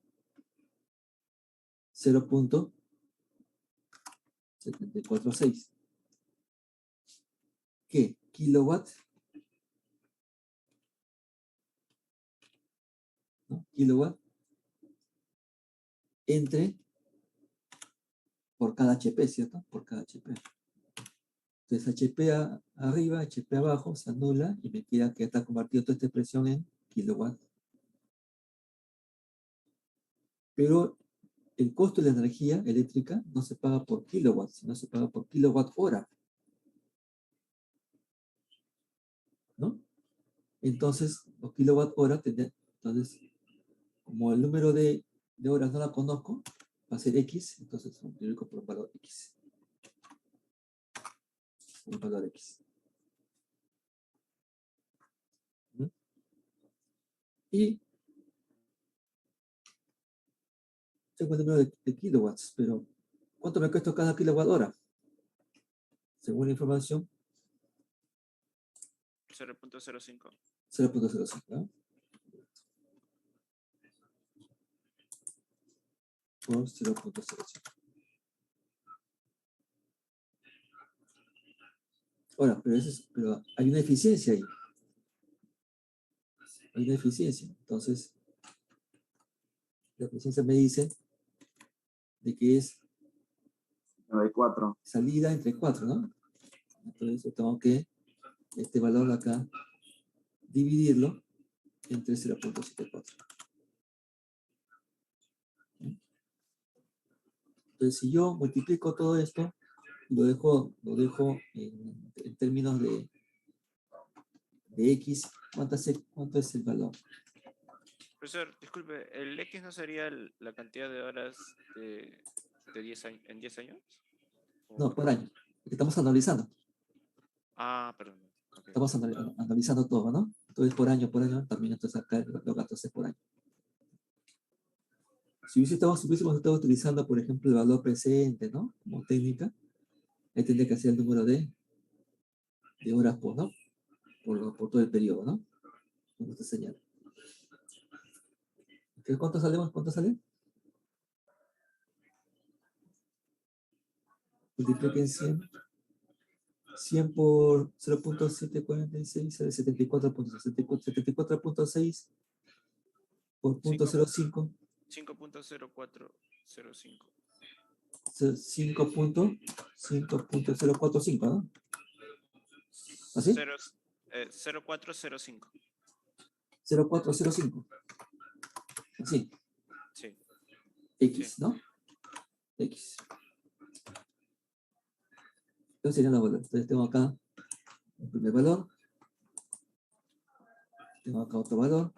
0.746. ¿Qué? Kilowatt, ¿no? Kilowatt entre por cada HP, ¿cierto? Por cada HP. Entonces HP arriba, HP abajo se anula y me queda que está convertido toda esta expresión en kilowatt. Pero el costo de la energía eléctrica no se paga por kilowatt, sino se paga por kilowatt hora. ¿No? Entonces, los kilowatt hora, entonces, como el número de horas no la conozco, va a ser X, entonces lo multiplico por un valor X. Un valor X. ¿Mm? Y tengo el número de kilowatts, pero ¿cuánto me cuesta cada kilowatt hora? Según la información, 0.05. 0.05, ¿no? Por 0.05. Ahora, pero hay una eficiencia ahí. hay una eficiencia. Entonces, la eficiencia me dice de que es 94. salida entre 4, ¿no? Entonces yo tengo que este valor de acá dividirlo entre 0.74. Entonces si yo multiplico todo esto y lo dejo en términos de x, ¿cuánto es el valor? Profesor, disculpe, ¿el X no sería la cantidad de horas de 10 años, en 10 años? No, por año. Porque estamos analizando. Ah, perdón. Ok. Estamos analizando todo, ¿no? Entonces por año, también entonces acá los gastos es por año. Si hubiésemos estado utilizando, por ejemplo, el valor presente, ¿no? Como técnica, ahí tendría que ser el número de horas por, ¿no? Por todo el periodo, ¿no? Como te señala. Entonces, ¿cuánto sale? Multipliquen 100 por 0.746 sale 74.6 por 0.05. 5.0405. 5.045, ¿no? ¿Así? 0405. 0.405. Así. Sí. X, ¿no? X. Entonces serían los valores. Entonces tengo acá el primer valor. Tengo acá otro valor.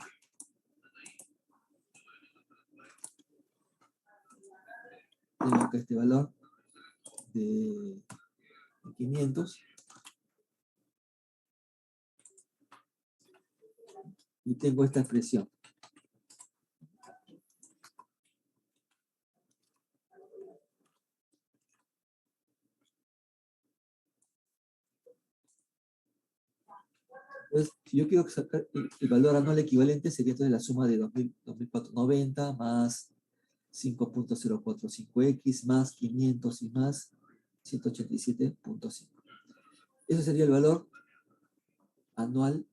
Tengo acá este valor de 500. Y tengo esta expresión. Entonces, si yo quiero sacar el valor anual equivalente, sería entonces la suma de 2490 más 5.045x más 500 y más 187.5. Ese sería el valor anual,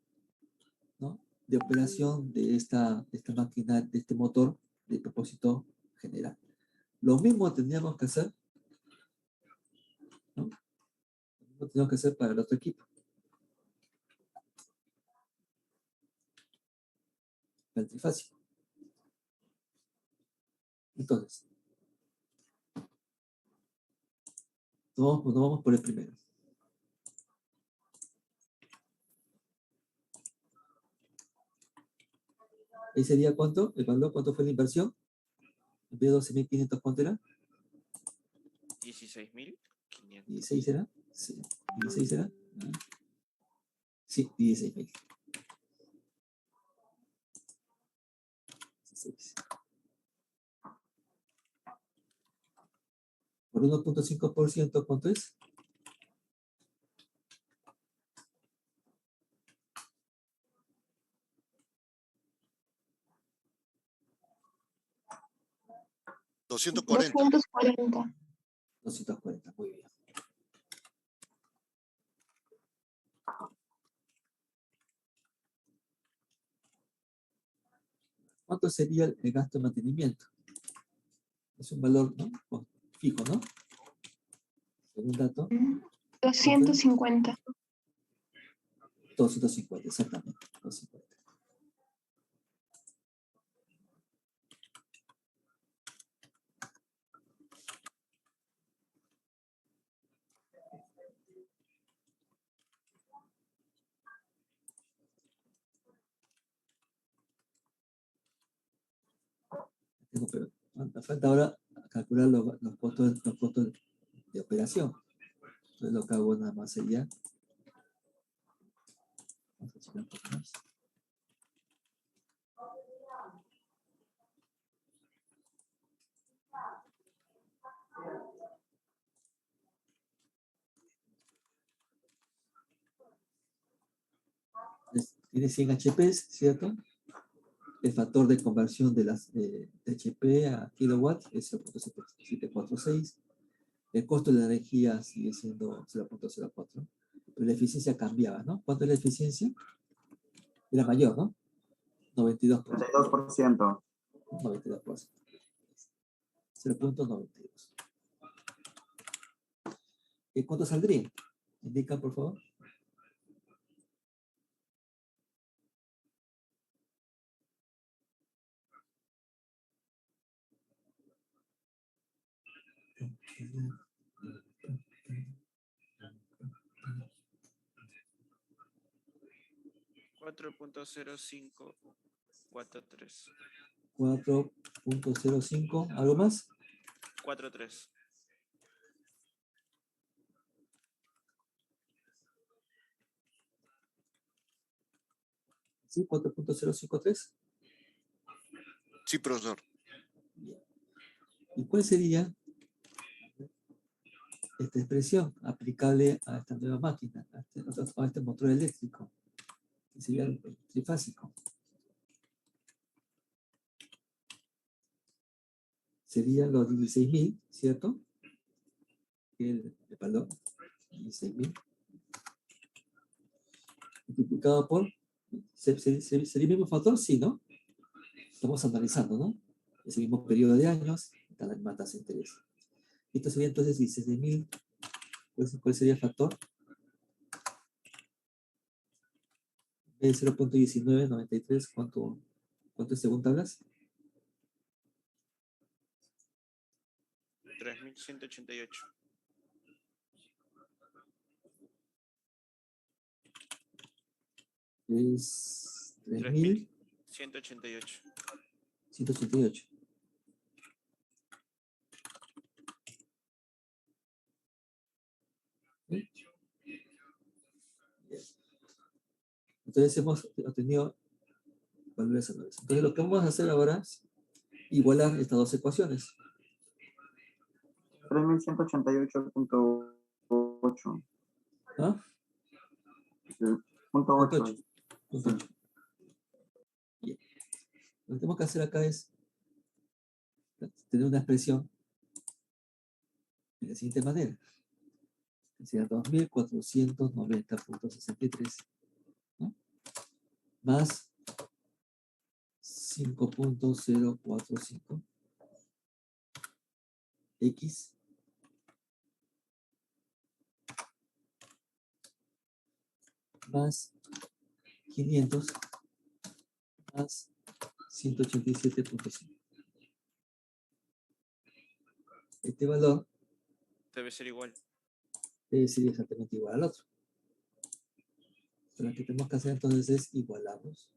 ¿no?, de operación de esta máquina, de este motor de propósito general. Lo mismo tendríamos que hacer, ¿no? Lo mismo tenemos que hacer para el otro equipo. Para el trifásico. Entonces, nos vamos por el primero. ¿Ahí sería cuánto? ¿El valor cuánto fue la inversión? En vez de 12.500, ¿cuánto era? 16.500. ¿16 era? Sí. ¿16 era? Sí, 16.000. 16. Por 1.5%, ¿cuánto es? $240. 240. 240, muy bien. ¿Cuánto sería el gasto de mantenimiento? Es un valor, ¿no?, fijo, ¿no? Según dato. 250. 250, exactamente. 250. Pero me falta ahora calcular los costos de operación. Entonces lo que hago nada más sería, vamos a checar un poco más. Tiene 100 HP, ¿cierto? El factor de conversión de HP a kilowatt es 0.746. El costo de la energía sigue siendo 0.04. Pero la eficiencia cambiaba, ¿no? ¿Cuánto es la eficiencia? Era mayor, ¿no? 92%. 32%. 92%. 0.92. ¿Y cuánto saldría? Indican, por favor. $4.0543. 4.05. ¿Algo más? 43. ¿Sí? 4.053. Sí, profesor. Bien. ¿Y cuál sería esta expresión aplicable a esta nueva máquina, a este motor eléctrico? Que sería el trifásico. Serían los 16.000, ¿cierto? Perdón, 16.000. Multiplicado por... ¿Sería el mismo factor? Sí, ¿no? Estamos analizando, ¿no? Ese mismo periodo de años, está la misma tasa de interés. Esto sería entonces 16.000. ¿Cuál sería el factor? De 0.1993, ¿cuánto es según tablas? 3.188. Es 3.188. 188. ¿Sí? Bien. Entonces hemos obtenido valores anuales. Entonces lo que vamos a hacer ahora es igualar estas dos ecuaciones. 3.188.8. ¿Ah? Punto 8. Punto 8. Bien. Lo que tenemos que hacer acá es tener una expresión de la siguiente manera. Que sería 2.490.63, ¿no? Más 5.045 X más 500 más 187.5. Este valor Debe ser igual. debe ser exactamente igual al otro. Pero lo que tenemos que hacer entonces es igualarlos.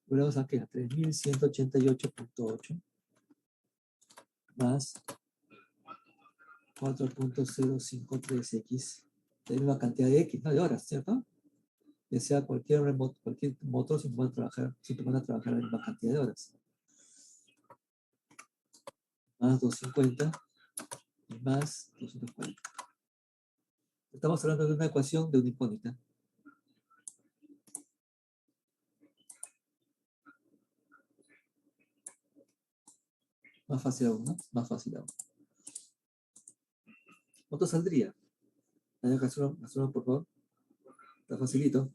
Volvemos a que a 3.188.8 más 4.053x, la misma cantidad de x, no de horas, ¿cierto? Que sea cualquier motor siempre van a trabajar la misma cantidad de horas. Más 250 y más 240. Estamos hablando de una ecuación de una incógnita. Más fácil aún, ¿no? Más fácil aún. ¿Cuánto saldría? Hazlo, por favor. Está facilito.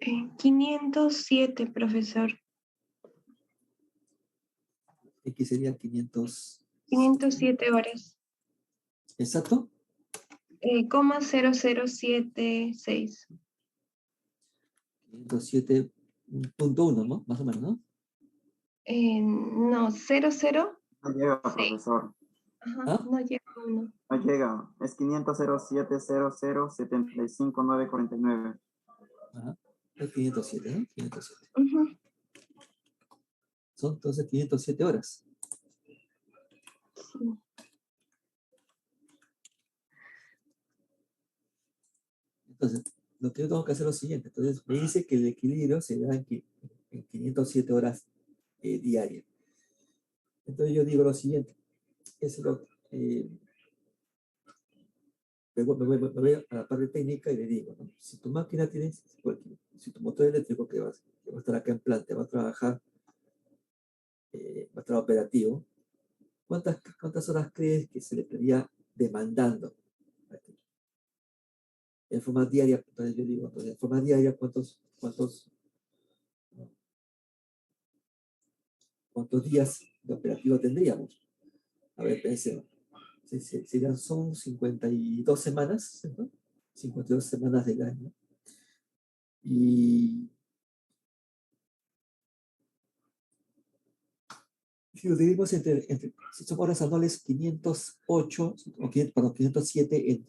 Eh, 507, profesor. X sería 500. 507 horas. ¿Exacto? 0.0076. 507.1, ¿no? Más o menos, ¿no? No, 00. No llega, Sí. profesor. Ajá, ¿Ah? no llega uno. No llega. Es 500.0700.75949. Ajá. Es 507, ¿no? 507. Ujú. Son entonces 507 horas. Sí. Entonces, lo que yo tengo que hacer es lo siguiente. Entonces, me dice que el equilibrio se da en 507 horas diarias. Entonces, yo digo lo siguiente. Es lo, me voy a la parte técnica y le digo, ¿no? Si tu máquina tiene, si tu motor eléctrico que va a estar acá en planta, va a trabajar, va a estar operativo, ¿cuántas horas crees que se le estaría demandando? En forma diaria, entonces yo digo, entonces, en forma diaria, ¿cuántos días de operativo tendríamos? A ver, pensemos. Son 52 semanas, ¿no? 52 semanas del año. Y si lo dividimos si son horas anuales 508, o 507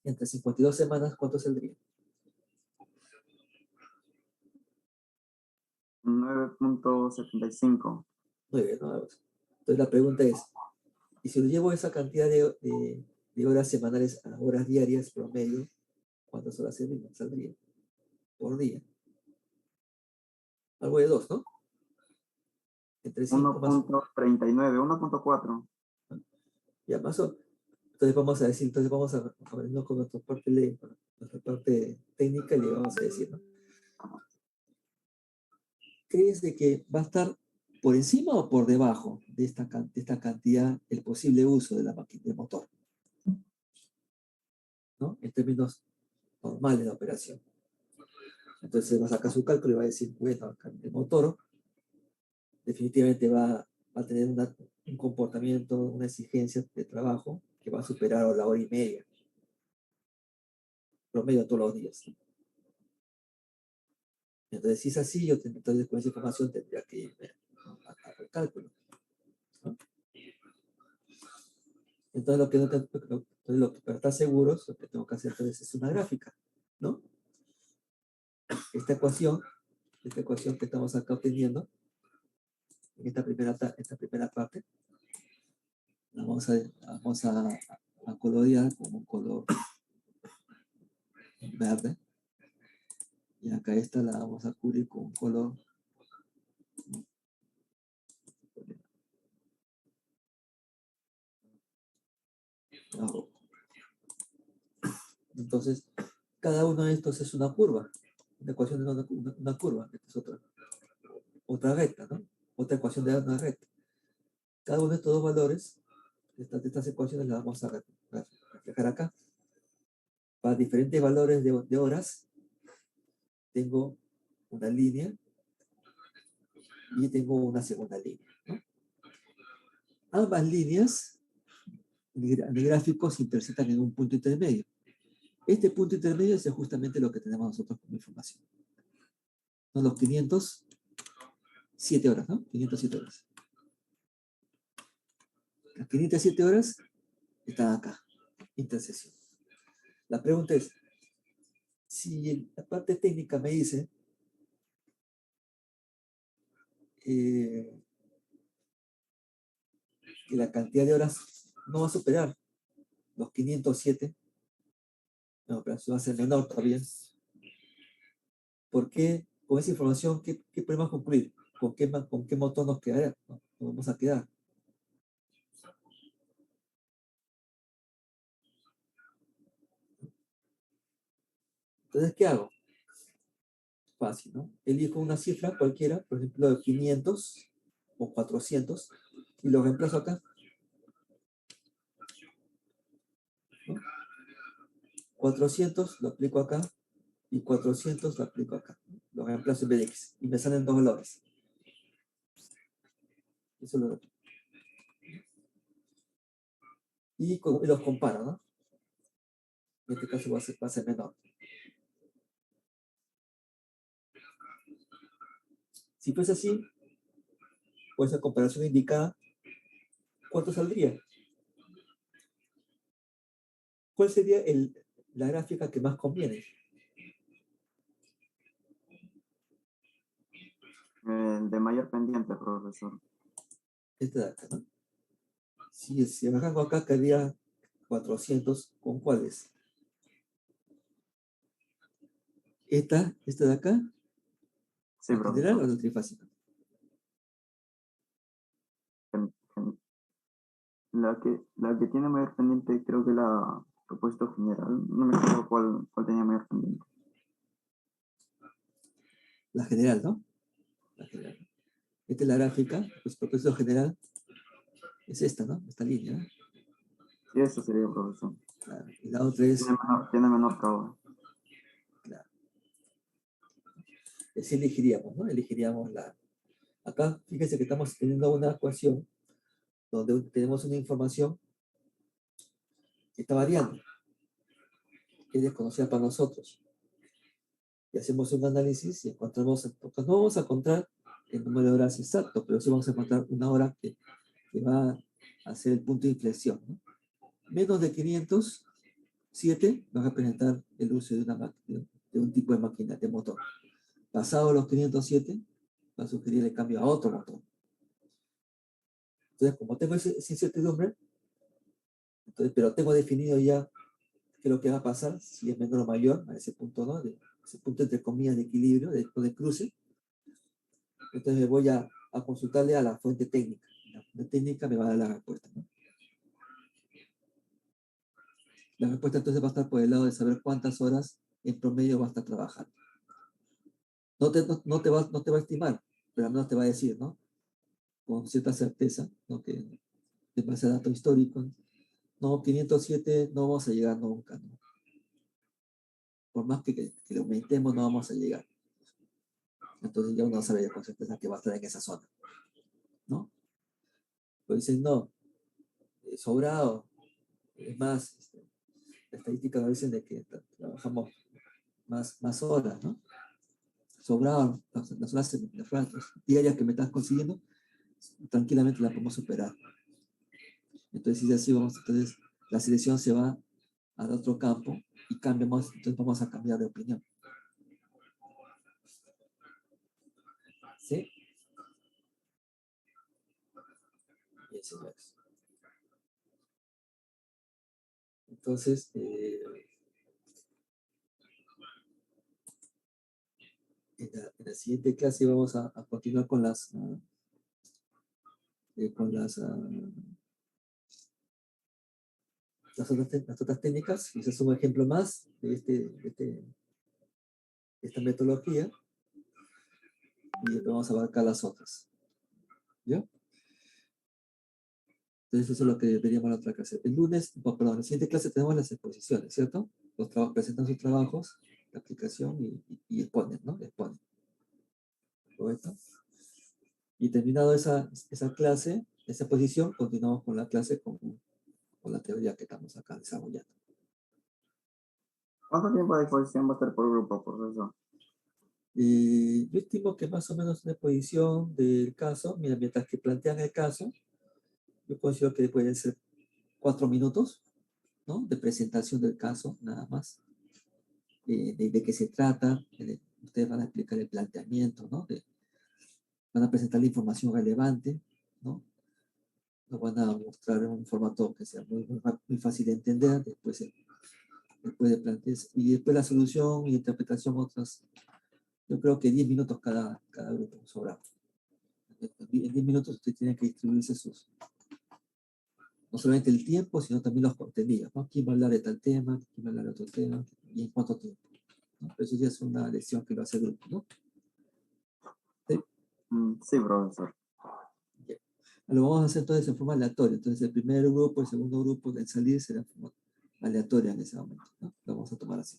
entre 52 semanas, ¿cuánto saldría? 9.75. 9, ¿no? Entonces la pregunta es, ¿y si lo llevo esa cantidad de horas semanales a horas diarias promedio, cuántas horas saldría por día? Algo de 2, ¿no? Entre 5 más 1.39, 1.4. ya más o entonces vamos a decir, vamos a vernos con nuestra parte técnica y le vamos a decir, ¿no? ¿Crees de que va a estar por encima o por debajo de esta cantidad el posible uso de la máquina del motor? ¿No? En términos normales de operación. Entonces va a sacar su cálculo y va a decir, bueno, el motor definitivamente va a tener un comportamiento, una exigencia de trabajo que va a superar la hora y media, promedio todos los días. Entonces, si es así, entonces con esa información tendría que irme al cálculo, ¿no? Entonces, para estar seguros, lo que tengo que hacer entonces es una gráfica, ¿no? Esta ecuación que estamos acá obteniendo, en esta primera parte, la vamos a colorear con un color verde. Y acá esta la vamos a cubrir con un color rojo. Entonces, cada uno de estos es una curva. Una ecuación de una curva. Esta es otra recta, ¿no? Otra ecuación de una recta. Cada uno de estos dos valores, de estas ecuaciones, las vamos a reflejar acá. Para diferentes valores de horas, tengo una línea y tengo una segunda línea, ¿no? Ambas líneas de gráfico se intersectan en un punto intermedio. Este punto intermedio es justamente lo que tenemos nosotros como información. Son los 507 horas, ¿no? 507 horas. Las 507 horas están acá, intersección. La pregunta es, si la parte técnica me dice que la cantidad de horas no va a superar los 507, no, pero eso va a ser menor todavía. ¿Por qué? Con esa información, ¿qué podemos concluir? ¿Con qué motor nos quedará? Nos vamos a quedar. Entonces, ¿qué hago? Fácil, ¿no? Elijo una cifra cualquiera, por ejemplo, de 500 o 400, y lo reemplazo acá. ¿No? 400 lo aplico acá, y 400 lo aplico acá. Lo reemplazo en vez de x, y me salen dos valores. Eso lo repito. Y los comparo, ¿no? En este caso va a ser menor. Si fuese así, pues esa comparación indicada, ¿cuánto saldría? ¿Cuál sería la gráfica que más conviene? De mayor pendiente, profesor. Esta de acá, ¿no? Si el rango acá quedaría 400, ¿con cuáles? Esta de acá, Sí, ¿la general o profesor. la trifásica? La que tiene mayor pendiente creo que la propuesta general. No me acuerdo cuál tenía mayor pendiente. La general, ¿no? La general. Esta es la gráfica, pues propósito general es esta, ¿no? Esta línea, ¿no? Sí, eso sería, profesor. Claro. Y la otra es, Tiene menor cauda. claro, sí elegiríamos, ¿no? Elegiríamos la... Acá, fíjense que estamos teniendo una ecuación donde tenemos una información que está variando, que es desconocida para nosotros. Y hacemos un análisis y encontramos, porque no vamos a encontrar el número de horas exacto, pero sí vamos a encontrar una hora que va a ser el punto de inflexión, ¿no? Menos de 507 va a representar el uso de, de un tipo de máquina, de motor. Pasado los 507, va a sugerir el cambio a otro motor. Entonces, como tengo esa incertidumbre, entonces, pero tengo definido ya qué es lo que va a pasar, si es menor o mayor a ese punto, ¿no? Ese punto entre comillas de equilibrio, de cruce. Entonces me voy a consultarle a la fuente técnica. La fuente técnica me va a dar la respuesta, ¿no? La respuesta entonces va a estar por el lado de saber cuántas horas en promedio va a estar trabajando. No te va a estimar, pero al menos te va a decir, ¿no? Con cierta certeza, ¿no? Que en base a datos históricos, no, 507 no vamos a llegar nunca, ¿no? Por más que le aumentemos, no vamos a llegar. Entonces ya uno sabe con certeza que va a estar en esa zona, ¿no? Pues dicen, no, sobrado, es más, la estadística nos dicen de que trabajamos más horas, ¿no? Sobrado, las horas diarias que me estás consiguiendo, tranquilamente la podemos superar. Entonces, si así vamos, entonces la selección se va al otro campo y cambiamos, entonces vamos a cambiar de opinión. ¿Sí? Bien, señores. Entonces, en la siguiente clase vamos a continuar con las otras técnicas. Ese es un ejemplo más de esta metodología. Y después vamos a abarcar las otras. ¿Ya? Entonces eso es lo que veríamos en la otra clase. El lunes, perdón, en la siguiente clase tenemos las exposiciones, ¿cierto? Los trabajos presentan sus trabajos, la aplicación y exponen, ¿no? Exponen. ¿Correcto? Y terminado esa clase, esa exposición, continuamos con la clase con la teoría que estamos acá desarrollando. ¿Cuánto tiempo de exposición va a estar por grupo, profesor? Yo estimo que más o menos una exposición del caso, mira, mientras que plantean el caso, yo considero que pueden ser 4 minutos, ¿no? De presentación del caso, nada más. De qué se trata, ustedes van a explicar el planteamiento, ¿no? Van a presentar la información relevante, ¿no? Lo van a mostrar en un formato que sea muy fácil de entender, después de plantear, y después la solución y interpretación otras, yo creo que 10 minutos cada grupo, sobra. En 10 minutos usted tiene que distribuirse no solamente el tiempo, sino también los contenidos, ¿no? ¿Quién va a hablar de tal tema? ¿Quién va a hablar de otro tema? ¿Y en cuánto tiempo? ¿No? Eso ya es una lección que lo hace el grupo, ¿no? ¿Sí? Sí, profesor. Bien. Lo vamos a hacer entonces en forma aleatoria. Entonces el primer grupo, el segundo grupo, el salir será en forma aleatoria en ese momento, ¿no? Lo vamos a tomar así.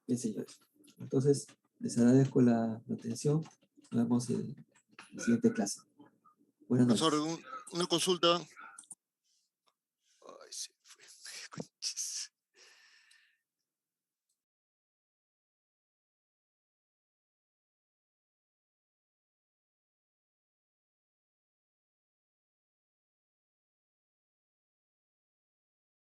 Bien, señores. Entonces, les agradezco la atención. Nos vemos en la siguiente clase. Buenas noches. Profesor, una consulta. Ay, sí, fue.